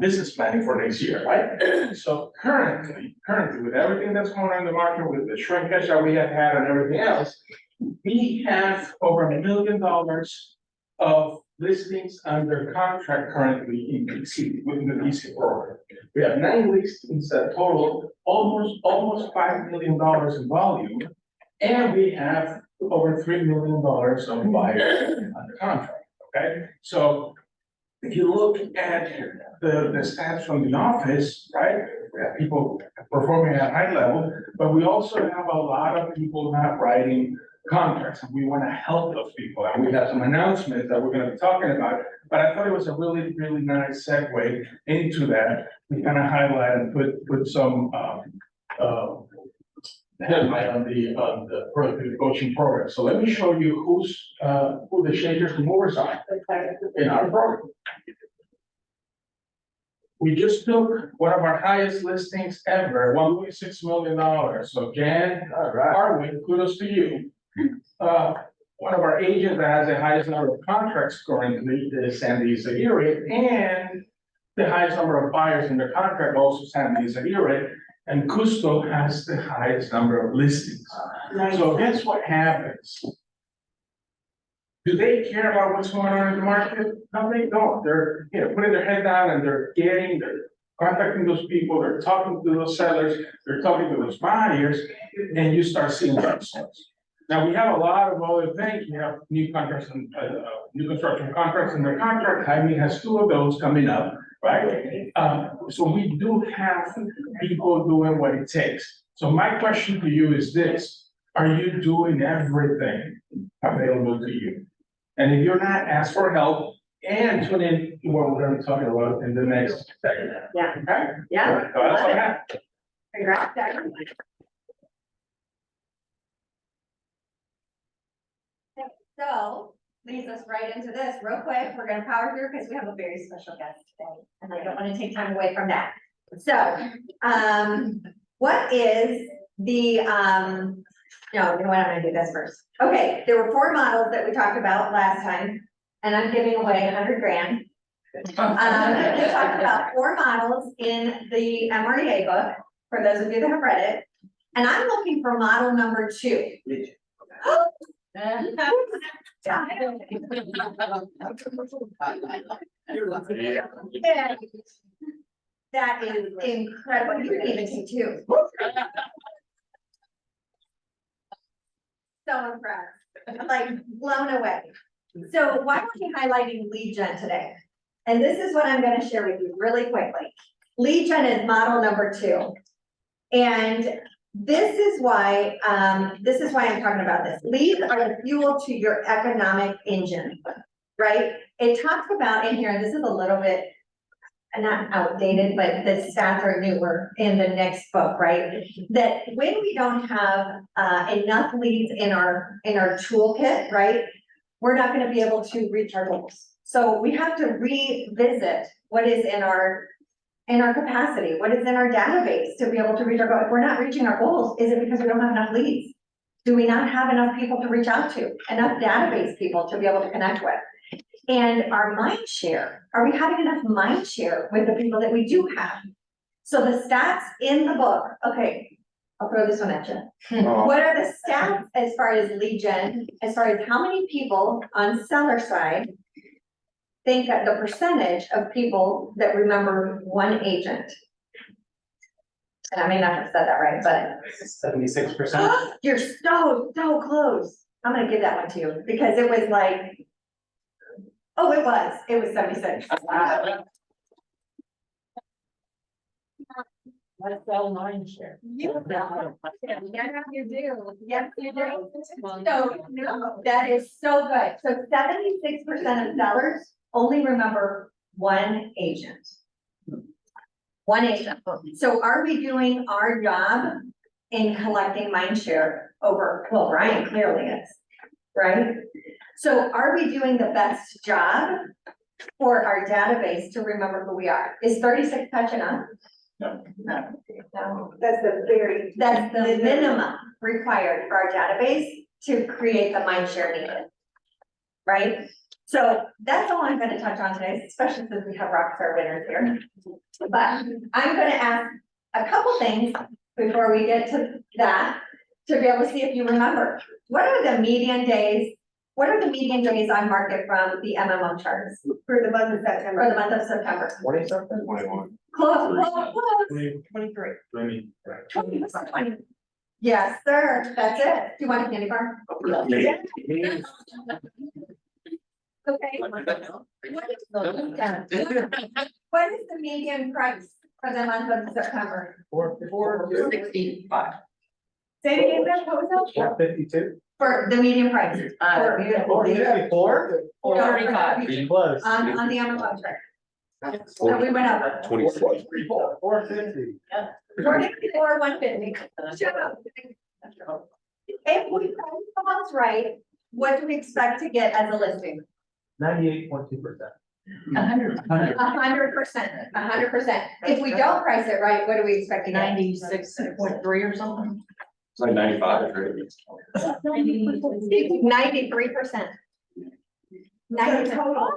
business planning for next year, right? So currently, with everything that's going on in the market, with the shrinkage that we have had and everything else, we have over $1 million of listings under contract currently in PC, within the PC program. We have 9 listings that total almost $5 million in volume, and we have over $3 million of buyers under contract, okay? So if you look at the stats from the office, right? We have people performing at a high level, but we also have a lot of people not writing contracts, and we want to help those people. And we have some announcements that we're going to be talking about, but I thought it was a really, really nice segue into that. We kind of highlight and put some headline on the productivity coaching program. So let me show you who the shakers and movers are in our program. We just took one of our highest listings ever, $1.6 million. So Jan Harwin, kudos to you. One of our agents that has the highest number of contracts currently is Sandy Zaire, and the highest number of buyers in their contract also Sandy Zaire. And Cusco has the highest number of listings. Nice. So guess what happens? Do they care about what's going on in the market? No, they don't. They're putting their head down and they're contacting those people, they're talking to those sellers, they're talking to those buyers, and you start seeing results. Now, we have a lot of other things, we have new contracts and, new construction contracts under contract, Jaime has 2 of those coming up, right? So we do have people doing what it takes. So my question to you is this, are you doing everything available to you? And if you're not, ask for help and tune in to what we're gonna talk about in the next segment. Yeah. Okay? Yeah. So that's all I have. Congrats, Jackson. So leads us right into this real quick. We're gonna power through because we have a very special guest today, and I don't want to take time away from that. So, what is the, no, you know what, I'm gonna do this first. Okay, there were 4 models that we talked about last time, and I'm giving away 100 grand. We talked about 4 models in the MREA book, for those of you that have read it, and I'm looking for model number 2. That is incredible. You can even see 2. So impressed, like blown away. So why don't we highlighting lead gen today? And this is what I'm gonna share with you really quickly. Lead gen is model number 2. And this is why I'm talking about this. Leads are the fuel to your economic engine, right? It talks about in here, this is a little bit not outdated, but the stats are newer in the next book, right? That when we don't have enough leads in our toolkit, right? We're not gonna be able to reach our goals. So we have to revisit what is in our capacity, what is in our database to be able to reach our goal. If we're not reaching our goals, is it because we don't have enough leads? Do we not have enough people to reach out to, enough database people to be able to connect with? And our mind share, are we having enough mind share with the people that we do have? So the stats in the book, okay, I'll throw this one at you. What are the stats as far as lead gen, as far as how many people on seller side think that the percentage of people that remember one agent? And I may not have said that right, but 76%. you're so close. I'm gonna give that one to you because it was like, oh, it was 76. Let's sell mind share. You do. Yes, you do. So, no, that is so good. So 76% of sellers only remember one agent. One agent. So are we doing our job in collecting mind share over, well, Brian clearly is, right? So are we doing the best job for our database to remember who we are? Is 36 touch enough? No. No, that's the minimum required for our database to create the mind share needed. Right? So that's all I'm gonna touch on today, especially since we have rockstar winners here. But I'm gonna ask a couple things before we get to that, to be able to see if you remember. What are the median days? What are the median days on market from the MMO charts? For the month of September. For the month of September. 20-something? 21. Close. 23. 20. Yes, sir, that's it. Do you want a candy bar? Yeah. Okay. What is the median price for the month of September? 465. Say it again, Beth, what was that? 452. For the median price. Four? 435. Close. On the Amazon chart. So we went up. 24. 450. 454, 150. Shut up. If we price the house right, what do we expect to get as a listing? 98.2%. 100. 100%. If we don't price it right, what do we expect to get? 96.3 or something. It's like 95. 93%. 90 total.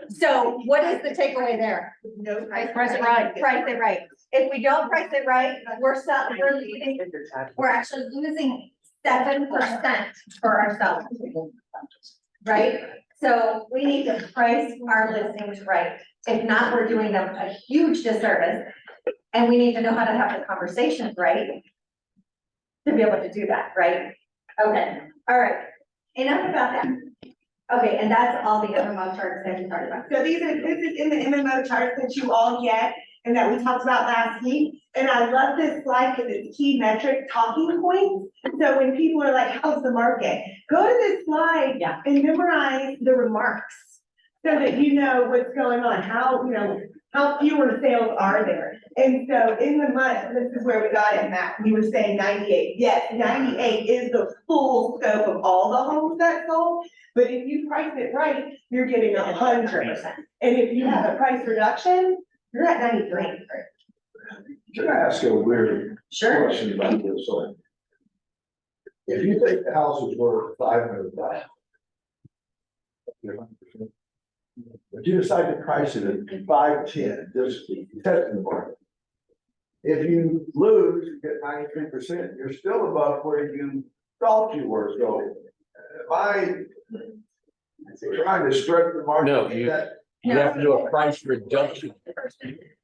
So what is the takeaway there? No Price it right. Price it right. If we don't price it right, we're actually losing 7% for ourselves. Right? So we need to price our listings right. If not, we're doing them a huge disservice. And we need to know how to have the conversations right to be able to do that, right? Okay, all right, enough about that. Okay, and that's all the MMO charts that you talked about. So this is in the MMO chart that you all get and that we talked about last week. And I love this slide because it's key metric talking points. So when people are like, how's the market? Go to this slide and memorize the remarks so that you know what's going on, how, you know, how fewer sales are there. And so in the month, this is where we got it, Matt. We were saying 98. Yes, 98 is the full scope of all the homes that sold. But if you price it right, you're getting 100%. And if you have a price reduction, you're at 93. Can I ask you a weird question about this? So if you think the house is worth $500,000, but you decide to price it at 510, just testing the market. If you lose, you get 93%, you're still above where you thought you were. So am I trying to stretch the market? No, you have to do a price reduction.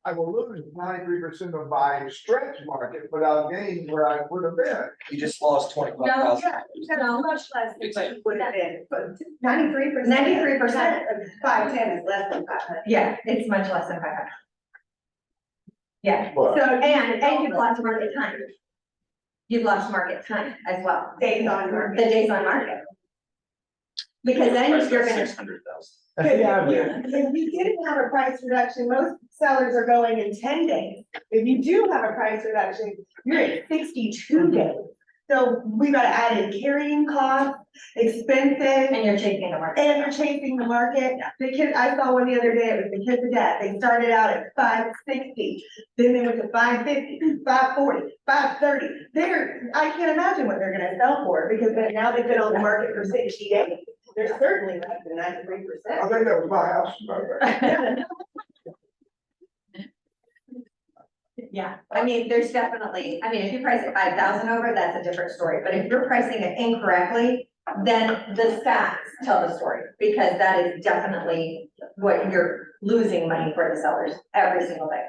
I will lose 93% of my stretch market, but I'll gain where I would have been. You just lost 25,000. No, much less than you would have been, but 93% of 510 is less than 500. Yeah, it's much less than 500. Yeah, Well, so, and you've lost market time. You've lost market time as well. Days on market. The days on market. Because then you're gonna. 600,000. Yeah, If you didn't have a price reduction, most sellers are going in 10 days. If you do have a price reduction, you're at 62 days. So we gotta add in carrying costs, expenses. And you're chasing the market. And you're chasing the market. The kid, I saw one the other day, it was the kids of death. They started out at 560, then they went to 550, 540, 530. I can't imagine what they're gonna sell for because now they've been on the market for 60 days. They're certainly less than 93%. I think that was my house. Yeah, I mean, there's definitely, I mean, if you price it 5,000 over, that's a different story, but if you're pricing it incorrectly, then the stats tell the story, because that is definitely what you're losing money for the sellers every single day,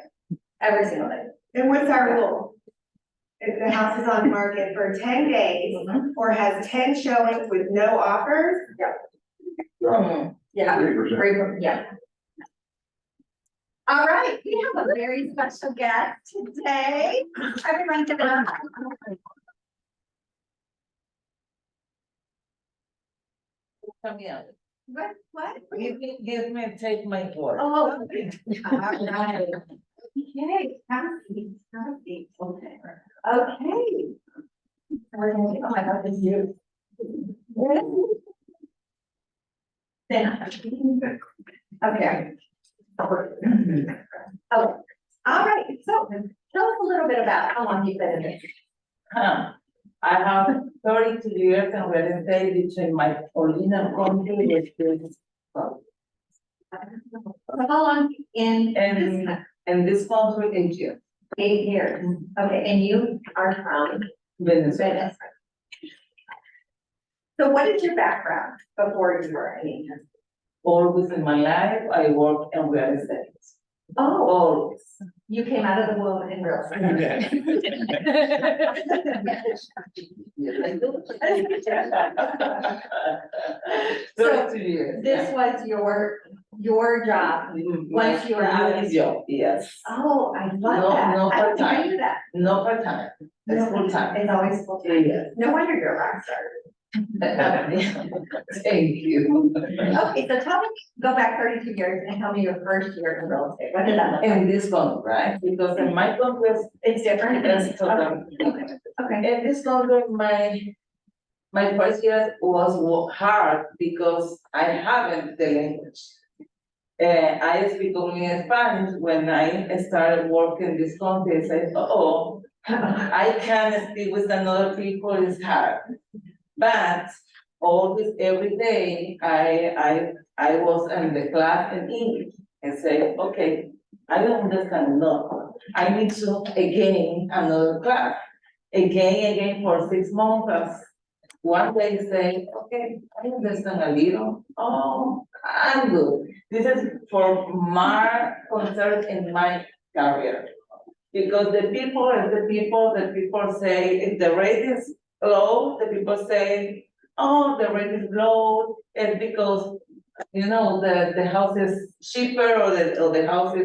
every single day. And what's our rule? If the house is on the market for 10 days or has 10 showings with no offers. Yeah, 3%. yeah. All right, we have a very special guest today. Everyone give it up. What? Give me, take my word. Oh, okay. All right. Okay, have a seat, have a seat. Okay. Okay. We're gonna take, oh my God, this is you. Then. Okay. Okay, all right, so tell us a little bit about how long you've been in this. I have 32 years in real estate between my original country, which is How long in this country, 8 years. 8 years? Okay, and you are from Venezuela. Venezuela. So what is your background before you were an agent? Always in my life, I work in real estate. Oh, Always. you came out of the womb in real estate. So 32 years. this was your job once you were out of. Job, yes. Oh, I love No, that. no I don't think I part-time. knew that. No part time. It's full time. It's always full time. Yes. No wonder you're a rock star. Thank you. Okay, so tell me, go back 32 years and tell me your first year in real estate. What did that look like? In this country, right? Because in my country, It's different. it's totally. Okay. In this country, my first year was hard because I haven't the language. I speak only Spanish. When I started working in this country, I said, oh, I can't speak with another people, it's hard. But always, every day, I was in the class in English and say, okay, I don't understand enough. I need to again another class. Again for 6 months. One day say, okay, I understand a little. Oh, I'm good. This is for my concern in my career. Because the people say if the rate is low, the people say, oh, the rate is low, it's because, you know, the house is cheaper or the house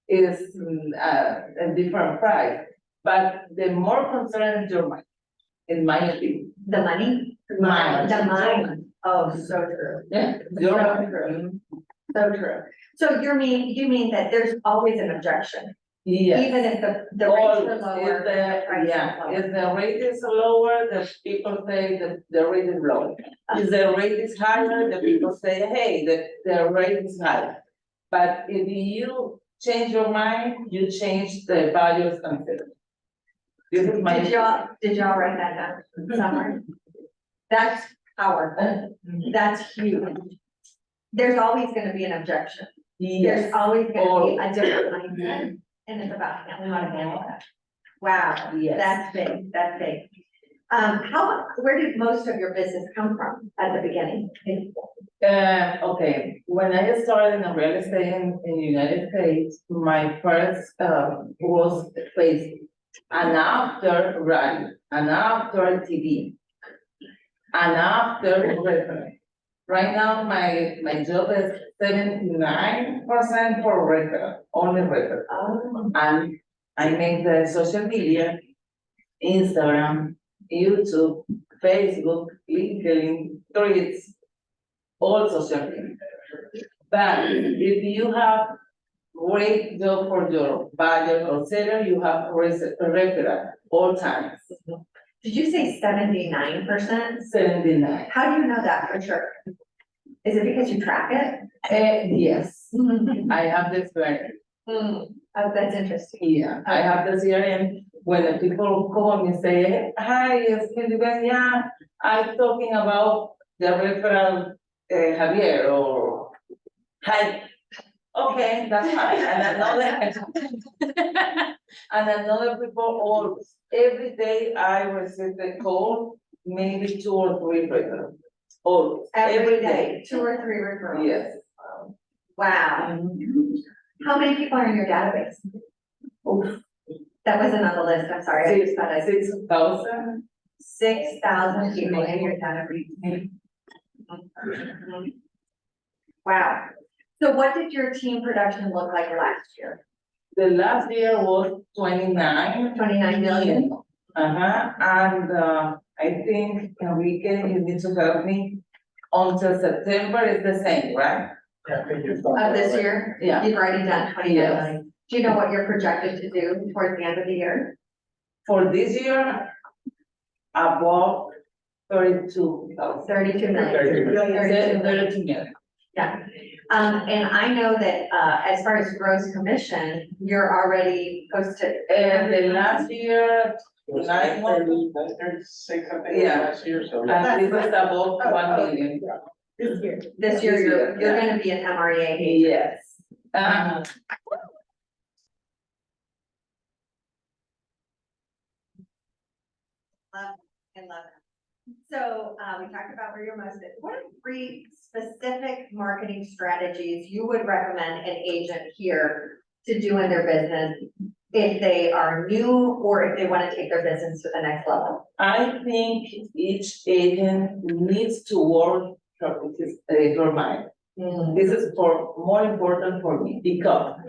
is a different price. But the more concerned is your mind, in my opinion. The money? Mind. The mind. Oh, so true. Yeah. So true. So true. So you mean that there's always an objection? Yes. Even if the rates are lower. If the rate is lower, the people say that the rate is lower. If the rate is higher, the people say, hey, the rate is higher. But if you change your mind, you change the values considered. This is my. Did y'all write that down somewhere? That's powerful. That's huge. There's always gonna be an objection. Yes. There's always gonna be a different mindset, and it's about how to handle that. Wow, Yes. that's big, that's big. Where did most of your business come from at the beginning? Okay, when I started in real estate in the United States, my first was Facebook. And after TV. And after reference. Right now, my job is 79% for referral, only referral. Oh. And I make the social media, Instagram, YouTube, Facebook, LinkedIn, Threads, all social media. But if you have great job for your buyer or seller, you have referral all times. Did you say 79%? 79. How do you know that for sure? Is it because you track it? Yes, I have this experience. Oh, that's interesting. Yeah, I have this CRM. When the people call me and say, hi, it's Felipe, yeah, I'm talking about the referral, Javier, or hi. Okay, that's fine. And another people, or every day I receive a call, maybe 2 or 3 referrals. Or Every day, 2 or 3 referrals? Yes. Wow. How many people are in your database? Oof. That wasn't on the list, I'm sorry. I just thought I 6,000. 6,000 people in your database. Wow. So what did your team production look like last year? The last year was 29. 29 million? And I think Enrique, you need to help me. Until September is the same, right? Of this year? Yeah. You've already done 29 Yes. million. Do you know what you're projected to do towards the end of the year? For this year, above 32,000. 32 million. 32 million. Yeah, and I know that, as far as gross commission, you're already close to. And the last year, 9 months. 36, I think, Yeah. last year, so. And this is above 1 million. This year This year, you're yeah. gonna be an MREA agent. Yes. I love it. So, we talked about where you're most, what are 3 specific marketing strategies you would recommend an agent here to do in their business if they are new or if they want to take their business to the next level? I think each agent needs to work for his, your mind. This is more important for me because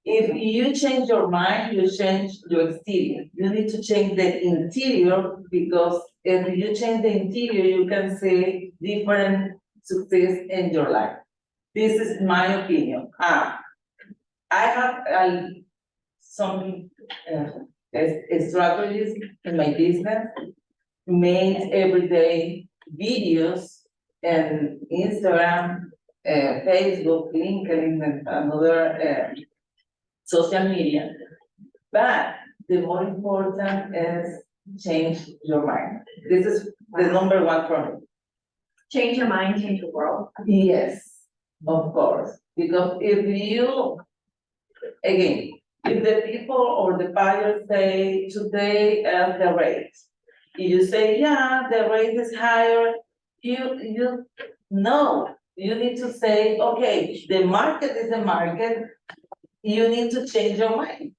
if you change your mind, you change your exterior. You need to change the interior because if you change the interior, you can see different success in your life. This is my opinion. I have some strategies in my business, made everyday videos and Instagram, Facebook, LinkedIn, and another social media. But the more important is change your mind. This is the number 1 for me. Change your mind, change the world. Yes, of course, because if you, again, if the people or the buyers say today the rate, you say, yeah, the rate is higher, you know, you need to say, okay, the market is the market, you need to change your mind.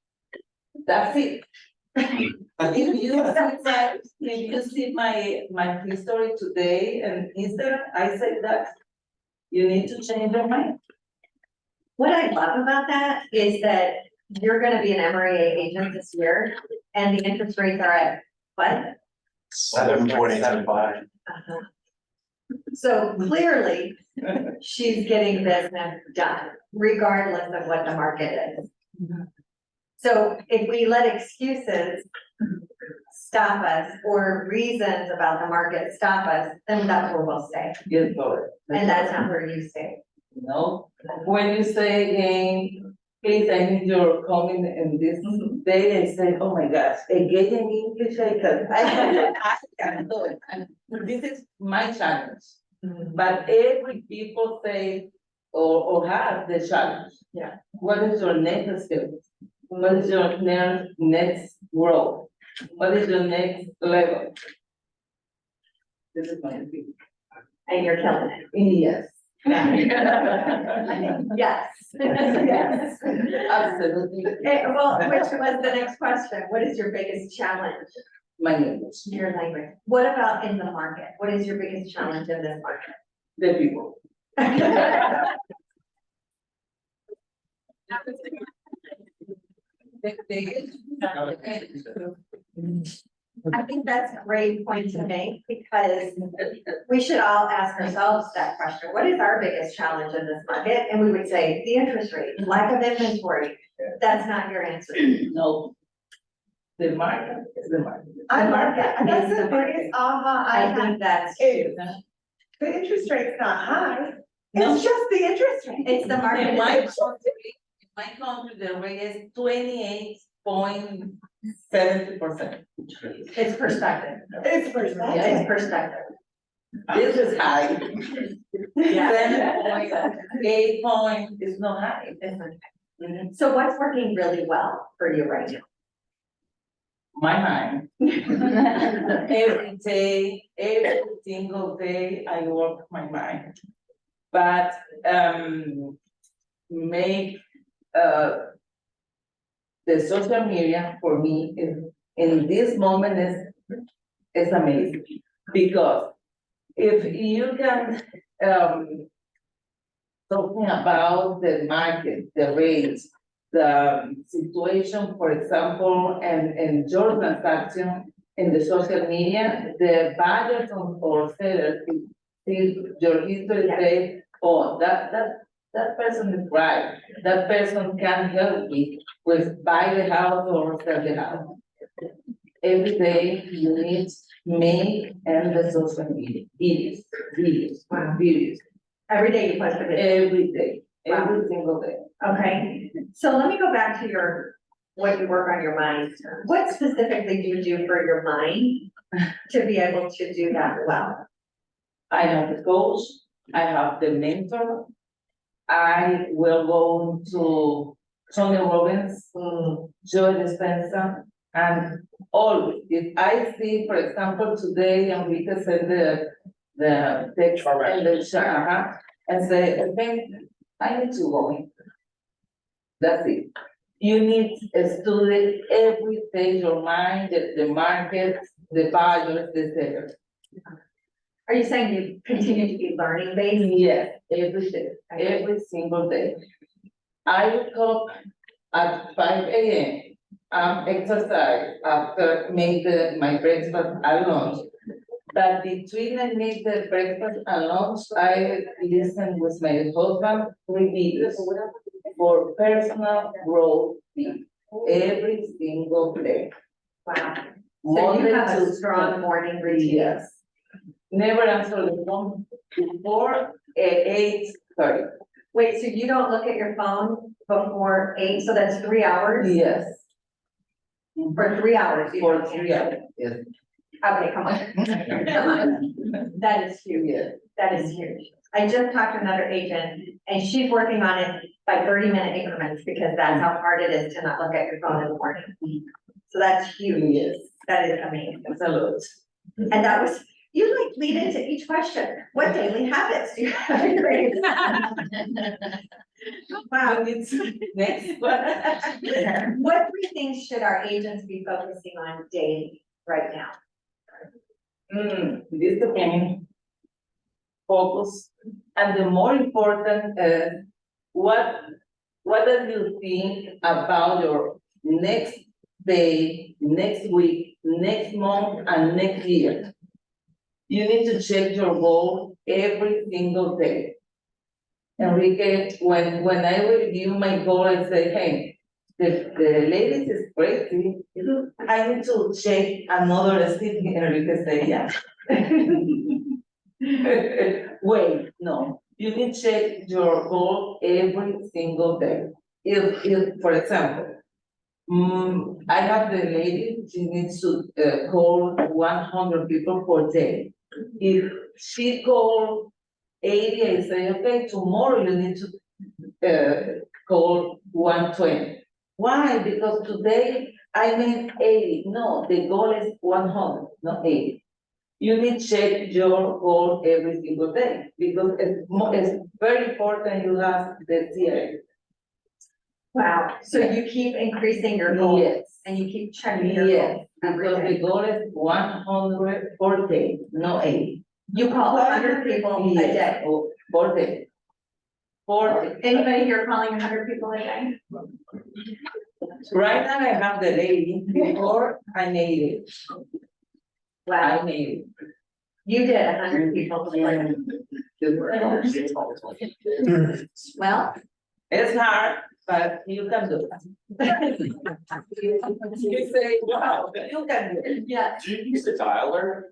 That's it. If you see my history today and Instagram, I said that you need to change your mind. What I love about that is that you're gonna be an MREA agent this year, and the interest rates are at what? 7.75. Uh-huh. So clearly, she's getting business done, regardless of what the market is. So if we let excuses stop us, or reasons about the market stop us, then that's where we'll stay. Yes, Lord. And that's not where you stay. No, when you say again, please, I need your comment in this day, I say, oh my gosh, again in English, I can do it. And this is my challenge. But every people say, or have the challenge. Yeah. What is your next skill? What is your next growth? What is your next level? This is my opinion. And you're killing it. Yes. Yes. Yes. Absolutely. Well, which was the next question, what is your biggest challenge? My language. Your language. What about in the market? What is your biggest challenge in this market? The people. I think that's a great point to make, because we should all ask ourselves that question. What is our biggest challenge in this market? And we would say the interest rate, lack of inventory. That's not your answer. No. The market is the market. I love that. that. That's the biggest aha I I have. think that's Is the interest rate's not high, No. it's just the interest rate. It's the market. In my country, the rate is 28.70%. It's perspective. It's perspective. It's perspective. This is high. Yeah. 7.8 is not high. So what's working really well for you right now? My mind. Every day, every single day, I work my mind. But make the social media for me is in this moment is amazing, because if you can talking about the market, the rates, the situation, for example, and your transaction in the social media, the buyers or sellers see your history, say, oh, that person is right. That person can help me with buy the house or sell the house. Every day you need me and the social media, videos. Every day you post a video. Every day, every single day. Okay, so let me go back to what you work on your mind. What specifically do you do for your mind to be able to do that well? I have the coach, I have the mentor. I will go to Tony Robbins, Joe Dispenza, and always, if I see, for example, today, Enrique sent the text and the chat, and say, okay, I need to go in. That's it. You need to study everything, your mind, the market, the buyers, the sellers. Are you saying you continue to be learning based? Yes, every day, every single day. I wake up at 5 a.m. Exercise after make my breakfast and lunch. But between I make the breakfast and lunch, I listen with my husband 3 videos for personal growth every single day. Wow. So you have a strong morning routine. Yes. Never answer the phone before 8:30. Wait, so you don't look at your phone before 8, so that's 3 hours? Yes. For 3 hours? you For don't 3 hours, yes. Okay, come on. Come on. That is huge. Yes. That is huge. I just talked to another agent, and she's working on it by 30-minute increments, because that's how hard it is to not look at your phone in the morning. So that's huge. Yes. That is amazing. It's a lot. And that was You like lead into each question. What daily habits do you have to create? Wow. Next one. What three things should our agents be focusing on daily right now? Discipline, focus, and the more important, what do you think about your next day, next week, next month, and next year? You need to check your goal every single day. Enrique, when I review my goal, I say, hey, the ladies is crazy. I need to check another step. Enrique say, yeah. Wait, no, you need to check your goal every single day. If, for example, I have the lady, she needs to call 100 people per day. If she call 80, I say, okay, tomorrow you need to call 120. Why? Because today I made 80. No, the goal is 100, not 80. You need to check your goal every single day because it's very important you have the CRM. Wow, so you keep increasing your goals. Yes. And you keep checking your Yes, goals every because day. the goal is 100 per day, not 80. You call 100 people a day. Yes, per day. Per day. Anybody here calling 100 people a day? Right now I have the lady, before I made it. Wow, I made it. you did 100 people. Well, It's hard, but you can do it. You say, wow, you can do it. yeah. Do you use the dialer?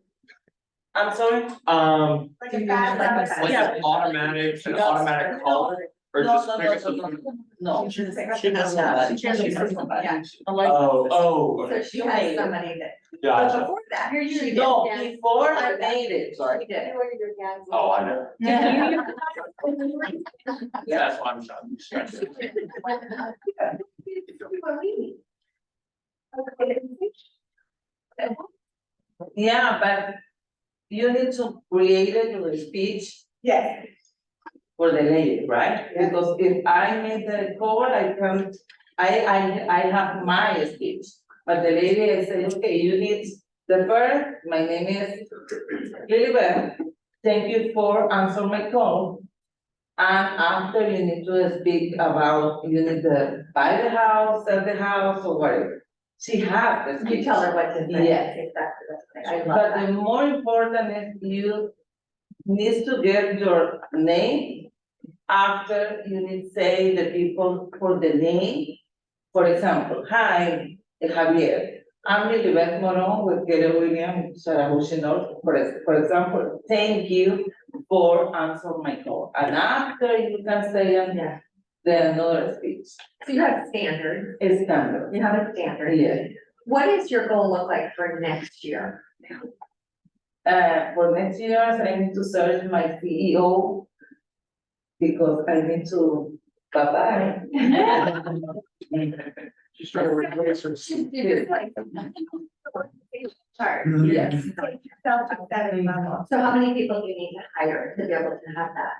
I'm sorry? Like a fast advertising. Like an automatic caller? Or No, just no, pick no, up the no, phone? no. She doesn't She does not. She has somebody. Yeah. Oh, So she has somebody that, but Gotcha. before that, she did. No, before I made it. Sorry. She did. Oh, I know. Yeah. That's why I'm stretching. Yeah, but you need to create your speech Yes. for the lady, right? Because if I made the call, I have my speech. But the lady, I say, okay, you need, the first, my name is Lilibet. Thank you for answering my call. And after you need to speak about, you need to buy the house, sell the house, or whatever. She has the speech. You tell her what to say. Yes. Exactly what to say. I love But that. the more important is you need to get your name. After you need to say the people for the name. For example, hi, Javier. I'm Lilibet Moron with Keller Williams, Chattahoochee North. For example, thank you for answering my call. And after you can say the another speech. So you have standards. It's standard. You have a standard. Yeah. What does your goal look like for next year? For next year, I need to search my CEO. Because I need to, bye-bye. She's trying to replace her. Chart. Yes. So how many people do you need to hire to be able to have that?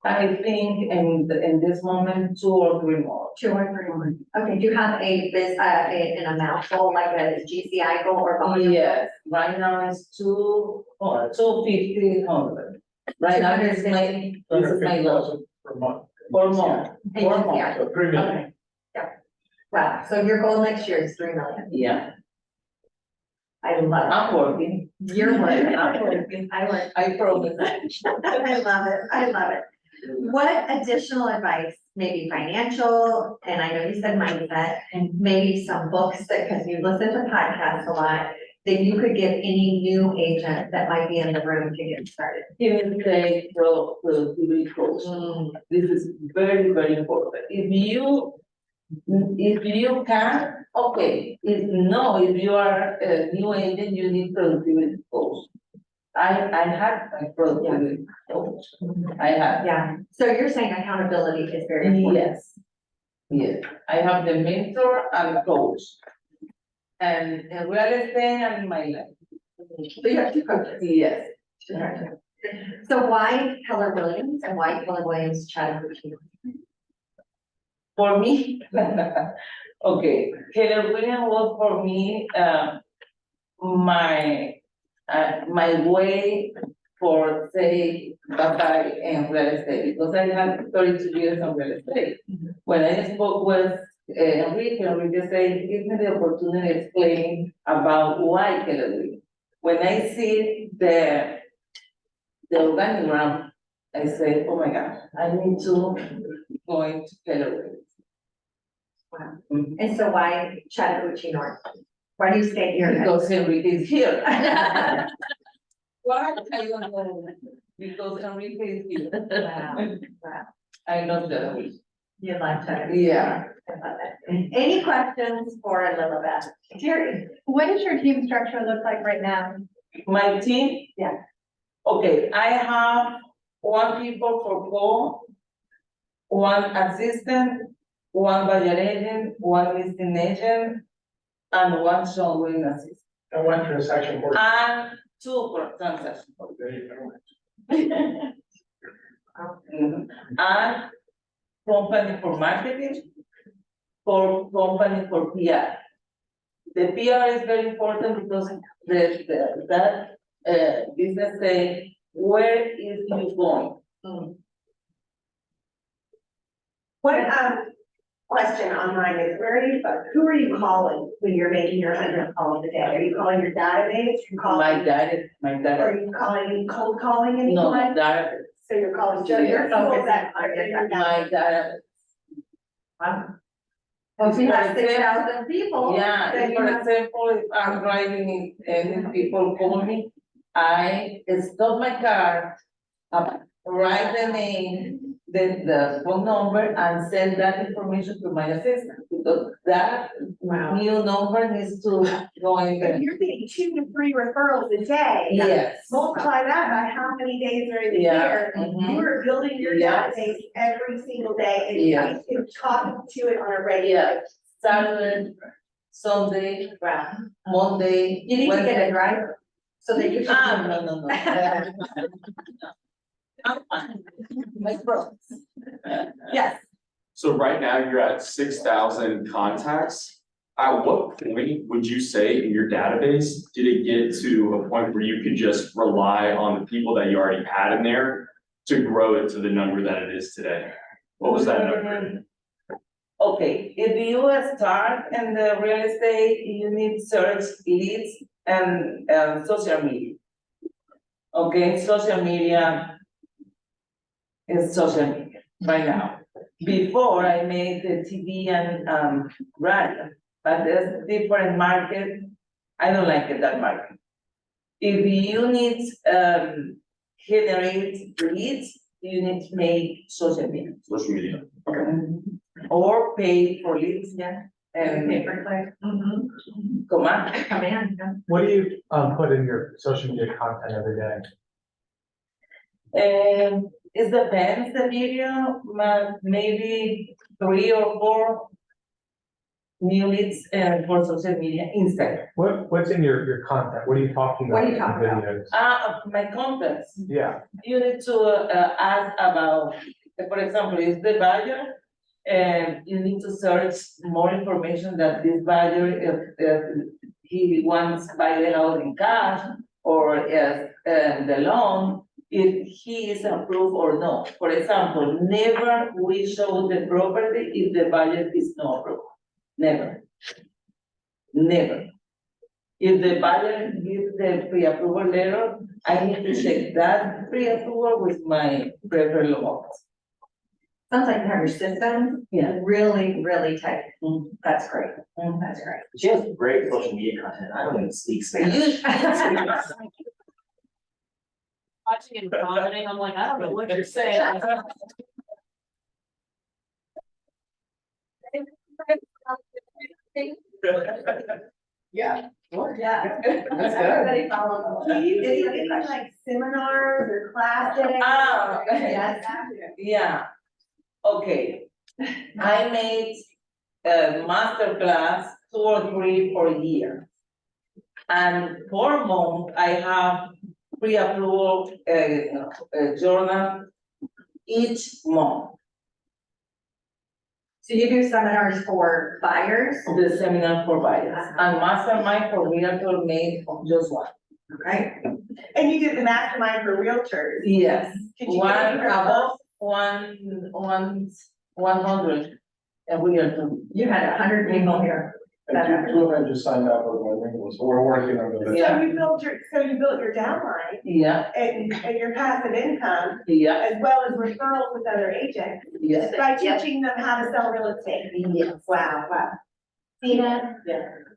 I think in this moment, 2 or 3 more. 2 or 3 more. Okay, do you have an amount goal, like a GCI goal or volume? Yes, right now it's 250, 100. Right now, this is my goal. Per month. For more. And For GCI. more. So 3 million. Okay. Wow, so your goal next year is 3 million. Yeah, I love it. I'm working. You're working. I'm working. I I promise. I love it, I love it. What additional advice, maybe financial, and I know you said mindset, and maybe some books that, because you listen to podcasts a lot, that you could give any new agent that might be in the room to get started? You need to say productivity coach. This is very, very important. If you can, okay. If you are a new agent, you need productivity coach. I have my productivity coach. I have. Yeah, so you're saying accountability is very important? Yes. Yes, I have the mentor and coach. And in real estate and in my life. So you have two coaches? Yes. So why Keller Williams and why Keller Williams Chattahoochee? For me, okay, Keller Williams was for me, my way for say bye-bye in real estate, because I had 32 years of real estate. When I spoke with Enrique said, give me the opportunity to explain about why Keller Williams. When I see the organigram, I say, oh my God, I need to go into Keller Williams. Wow. And so why Chattahoochee North? Why do you stay here? Because Enrique is here. Why? I don't know. Because Enrique is here. Wow. Wow. I love that. You like that? Yeah. I love it. Any questions for Lilibeth? Terry? What does your team structure look like right now? My team? Yeah. Okay, I have 1 people for call, 1 assistant, 1 budget agent, 1 listing agent, and 1 showing assistant. And 1 transaction coordinator. And 2 for transaction. And company for marketing, for company for PR. The PR is very important because that business say, where is you going? What, question on mine is, who are you calling when you're making your 100 calls a day? Are you calling your database? You calling? My Are dad, you calling, cold calling no, anyone? that, So you're calling just your people that are in your my database? dad. Well, if you have 6,000 people. Yeah, then if, you for have- example, if I'm driving and people call me, I stop my car, write the name, the phone number, and send that information to my assistant, because that new number needs to go in If there. you're getting 2 to 3 referrals a day. Yes. Multiply that by how many days are in the Yeah, year, mhm. you are building your Yes. database every single day and Yes. you're talking to it on a regular. Yeah, Saturday, Sunday, Monday. You need to get Wednesday. a driver, so they can. No. I'm fine, my bros. Yes. So right now you're at 6,000 contacts. At what point would you say in your database, did it get to a point where you could just rely on the people that you already had in there to grow it to the number that it is today? What was that number? Okay, if you start in the real estate, you need search leads and social media. Okay, social media is social media right now. Before I made the TV and radio, but there's different market. I don't like it, that market. If you need generate leads, you need to make social media. Social media. Or pay for leads, Yeah. and Pay for click. command. Command, yeah. What do you put in your social media content every day? It depends the video, maybe 3 or 4 new leads for social media Instagram. What's in your content? What are you talking What about? are you talking in about? videos? My contacts. Yeah, You need to ask about, for example, is the buyer, and you need to search more information that this buyer, if he wants to buy the house in cash, or if the loan, if he is approved or not. For example, never we show the property if the buyer is not approved. Never. Never. If the buyer gives the pre-approval letter, I need to check that pre-approval with my preferred loan. Sounds like you have your system. Yeah. Really, really tight. That's great. That's great. She has great social media content. I don't even speak Spanish. Watching and commenting, I'm like, I don't know what you're saying. Yeah. Yeah. That's good. Everybody follows. Do you do any like seminars or classes? Ah, Yes. Yeah, okay. I made a master class 2 or 3 per year. And for month, I have pre-approval, journal each month. So you do seminars for buyers? The seminar for buyers, and mastermind for realtor made just one. Okay. And you did the mastermind for realtors. Yes, Did you one get any above 100, and realtor. You had 100 people here. And two of them just signed up for my ring, so we're working on So this. you built your downline Yeah, and your passive income, yeah, as well as referrals with other agents, yes. by teaching them how to sell real estate. Yes. Wow. Tina,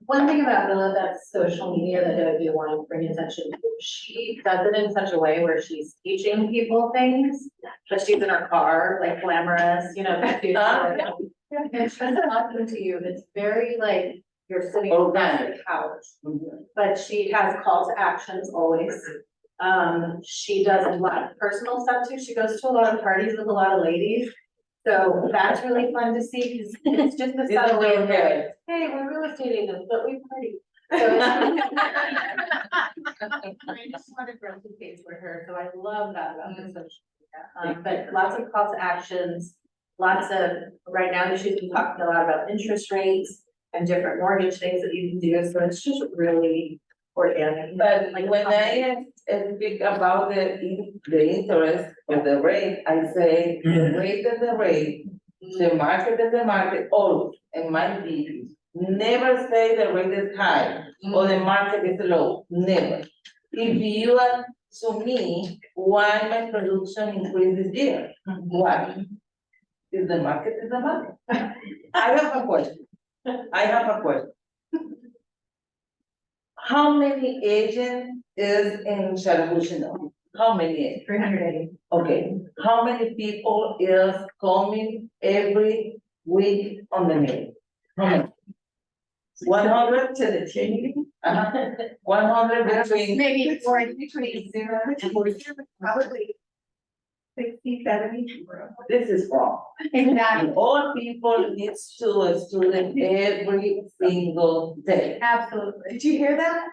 one thing about Willa that's social media that I do want to bring attention to, she does it in such a way where she's teaching people things, but she's in her car, like glamorous, you know. And she's talking to you, it's very like, you're sitting on the couch, but she has call to actions always. She does a lot of personal stuff too, she goes to a lot of parties with a lot of ladies. So that's really fun to see, because it's just the subtle way of going, hey, we're real estate agents, but we party. So I just wanted to face for her, so I love that about the social media. But lots of call to actions, lots of, right now, she's been talking a lot about interest rates and different mortgage things that you can do, so it's just really organic. But Like, when I speak about the interest or the rate, I say the rate is the rate, the market is the market, always, in my view. Never say the rate is high or the market is low, never. If you ask to me, why my production increased this year? Why? Is the market is the market. I have a question. How many agents is in Chattahoochee now? How many agents? 380. Okay, how many people is coming every week on the mail? How many? 100 to the team? 100 between. Maybe between 0 and 40. Probably 60, 70. This is wrong. Exactly. All people needs to a student every single day. Absolutely. Did you hear that?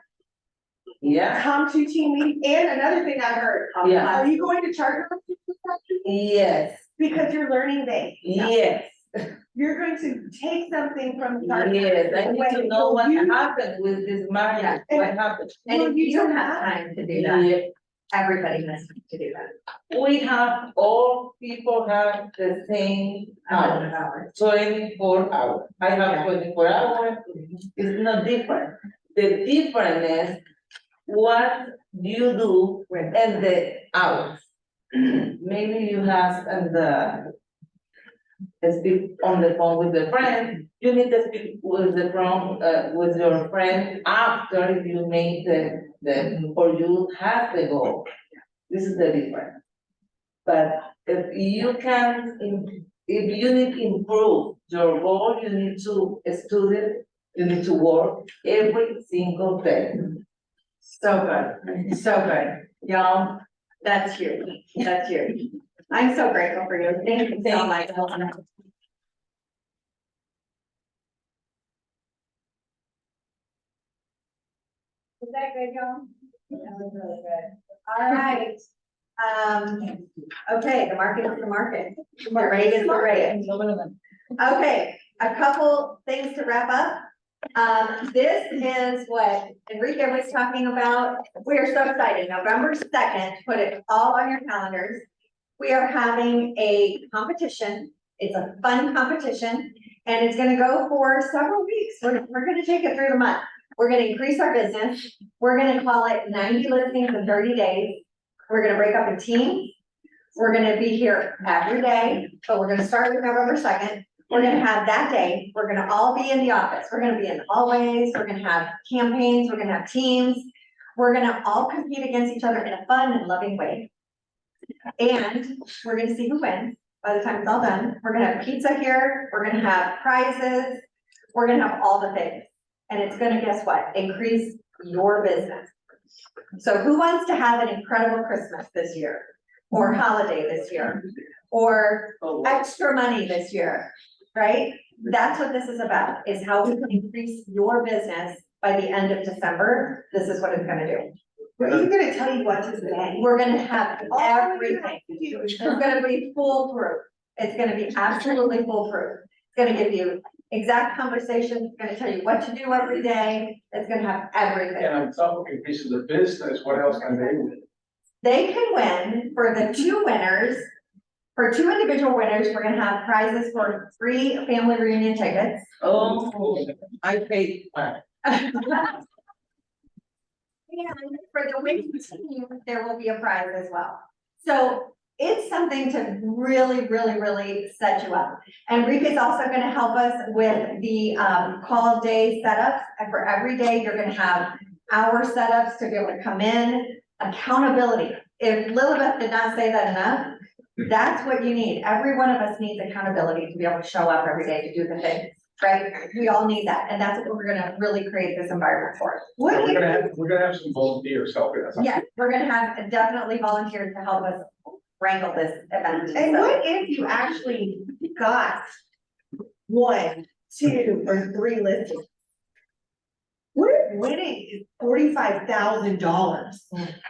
Yeah, Come to team meeting, and another thing I heard. Yeah. Are you going to charter them? yes, Because you're learning based. yes, You're going to take something from charter. yes, I need to know what You- happened with this market, Yeah. what happened. And Well, if you you don't don't have have- time to do that, Yeah. everybody has time to do that. We have, all people have the same hours, 24 hours. I have 24 hours, it's not different. The difference is what you do and the hours. Maybe you have speak on the phone with the friend, you need to speak with the phone, with your friend after you make or you have the goal. This is the difference. But if you need to improve your goal, you need to study, you need to work every single day. So good, so good. Y'all, that's huge, that's huge. I'm so grateful for you. Thank you so much. Is that good, y'all? That was really good. All right. Okay, the market is the market. The rate is the rate. Okay, a couple things to wrap up. This is what Enrique was talking about. We are so excited. November 2nd, put it all on your calendars. We are having a competition. It's a fun competition and it's gonna go for several weeks. We're gonna take it through the month. We're gonna increase our business. We're gonna call it 90 listings in 30 days. We're gonna break up in teams. We're gonna be here every day, but we're gonna start with November 2nd. We're gonna have that day, we're gonna all be in the office. We're gonna be in the hallways, we're gonna have campaigns, we're gonna have teams. We're gonna all compete against each other in a fun and loving way. And we're gonna see who wins by the time it's all done. We're gonna have pizza here, we're gonna have prizes, we're gonna have all the things. And it's gonna, guess what, increase your business. So who wants to have an incredible Christmas this year? Or holiday this year? Or extra money this year, right? That's what this is about, is how we can increase your business by the end of December, this is what it's gonna do. We're even gonna tell you what to say. We're gonna have All you're gonna everything. have to do is It's gonna be foolproof. It's gonna be absolutely foolproof. It's gonna give you exact conversations, it's gonna tell you what to do every day. It's gonna have everything. And on top of pieces of business, what else can they do? They can win for the two winners. For two individual winners, we're gonna have prizes for 3 family reunion tickets. Oh, I paid. And for the winning team, there will be a prize as well. So it's something to really, really, really set you up. And Rika is also gonna help us with the call day setups. And for every day, you're gonna have hour setups to be able to come in, accountability. If Lilibeth did not say that enough, that's what you need. Every one of us needs accountability to be able to show up every day to do the things, right? We all need that. And that's what we're gonna really create this environment for. What We're if- gonna have some volunteers helping us. Yes, we're gonna have definitely volunteers to help us wrangle this event. And So- what if you actually got 1, 2, or 3 listings? What if winning is $45,000?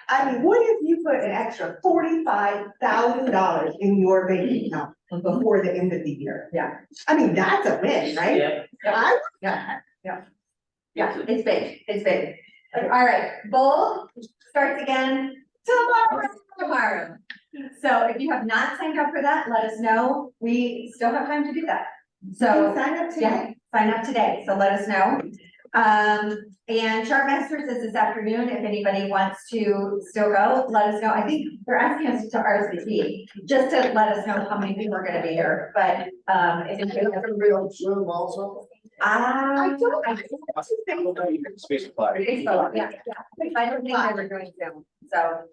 I mean, what if you put an extra $45,000 in your bank account before the end of the year? Yeah. I mean, that's a win, right? I- Yeah, it's big, it's big. All right, bold starts again tomorrow. So if you have not signed up for that, let us know. We still have time to do that. So Sign up yeah, today. sign up today, so let us know. And Sharp Masters is this afternoon. If anybody wants to still go, let us know. I think they're asking us to RSVP, just to let us know how many people are gonna be here, but, if it's a real Zoom also. I don't. Space supply. Facebook, yeah, I don't think they were doing Zoom, so,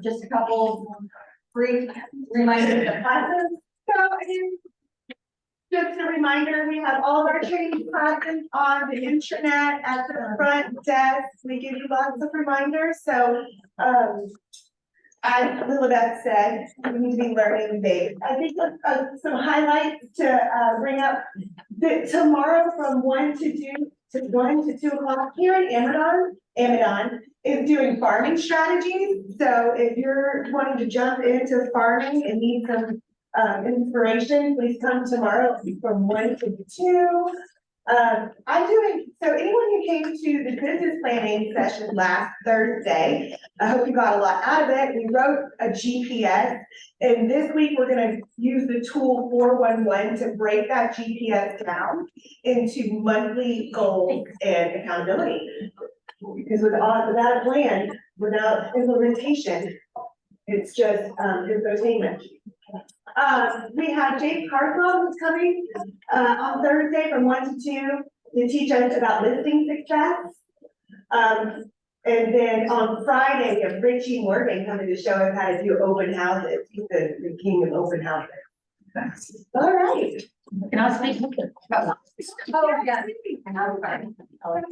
just a couple brief reminders of classes. So again, just a reminder, we have all of our training classes on the internet at the front desk. We give you lots of reminders, so, as Lilibeth said, we need to be learning big. I think some highlights to bring up, that tomorrow from 1 to 2 o'clock here in Amadon is doing farming strategies. So if you're wanting to jump into farming and need some inspiration, please come tomorrow from 1 to 2. So anyone who came to the business planning session last Thursday, I hope you got a lot out of it. We wrote a GPS, and this week we're gonna use the tool 411 to break that GPS down into monthly goals and accountability. Because without a plan, without implementation, it's just infotainment. We have Jake Carthel who's coming on Thursday from 1 to 2 to teach us about listing success. And then on Friday, we have Richie Morgan coming to show us how to do open houses. He's the king of open houses. All right. Can I speak? Oh, yeah.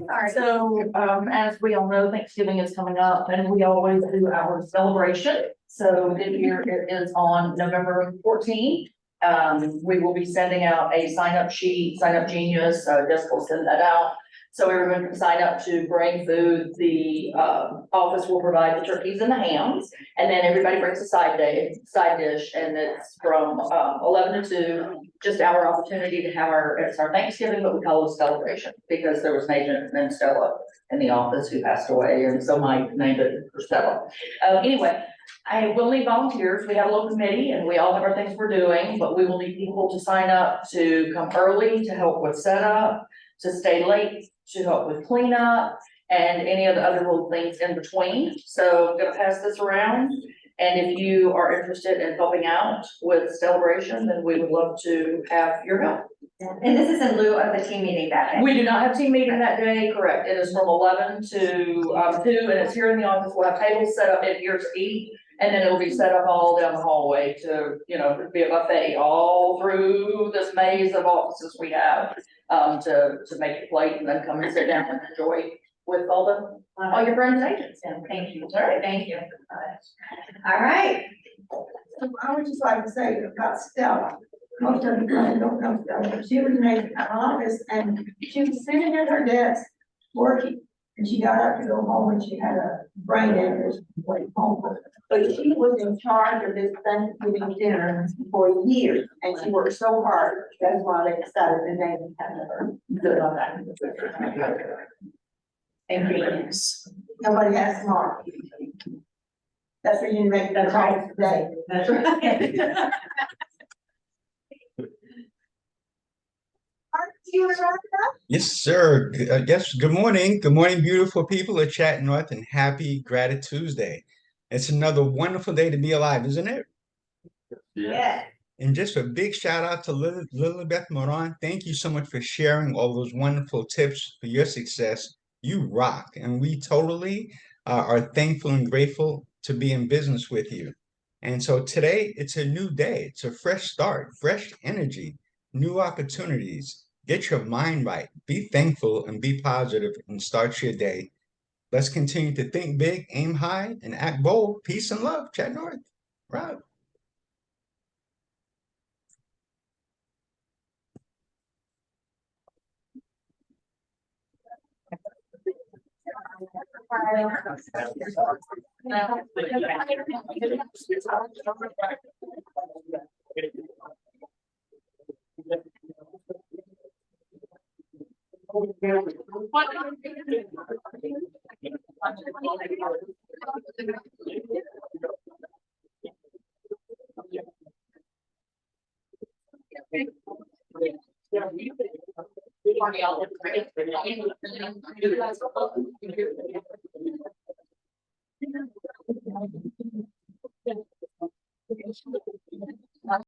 Sorry. So, as we all know, Thanksgiving is coming up and we always do our celebration. So this year it is on November 14th. We will be sending out a sign-up sheet, Sign Up Genius, Jessica will send that out. So everyone can sign up to bring food. The office will provide the turkeys and the hams. And then everybody brings a side dish, and it's from 11 to 2, just our opportunity to have it's our Thanksgiving, but we call it a celebration because there was an agent named Stella in the office who passed away, and so Mike named it for Stella. Anyway, I will need volunteers. We have a little committee and we all have our things we're doing, but we will need people to sign up to come early, to help with setup, to stay late, to help with cleanup, and any of the other little things in between. So I'm gonna pass this around. And if you are interested in helping out with celebration, then we would love to have your help. And this is in lieu of the team meeting that day. We do not have team meeting that day, correct. It is from 11 to 2, and it's here in the office. We'll have tables set up in here to eat. And then it'll be set up all down the hallway to, be a buffet all through this maze of offices we have. To make it plate and then come and sit down and enjoy with all your friends and agents. And thank you. All right, thank you. All right. I would just like to say about Stella, Most of the time don't come to, she was in an office and she was sitting at her desk working. And she got up to go home and she had a brain aneurysm, went home. But she was in charge of this Thanksgiving dinner for years and she worked so hard. That's why they decided to name it after her. Good on that. Thank you. Nobody has smart. That's where you make that call today. That's right. You were right up? Yes, sir. Yes, good morning. Good morning, beautiful people of Chat North, and happy Gratitude Tuesday. It's another wonderful day to be alive, isn't it? Yeah. And just a big shout out to Lilibeth Moran. Thank you so much for sharing all those wonderful tips for your success. You rock, and we totally are thankful and grateful to be in business with you. And so today, it's a new day. It's a fresh start, fresh energy, new opportunities. Get your mind right, be thankful and be positive and start your day. Let's continue to think big, aim high, and act bold. Peace and love, Chat North. Right.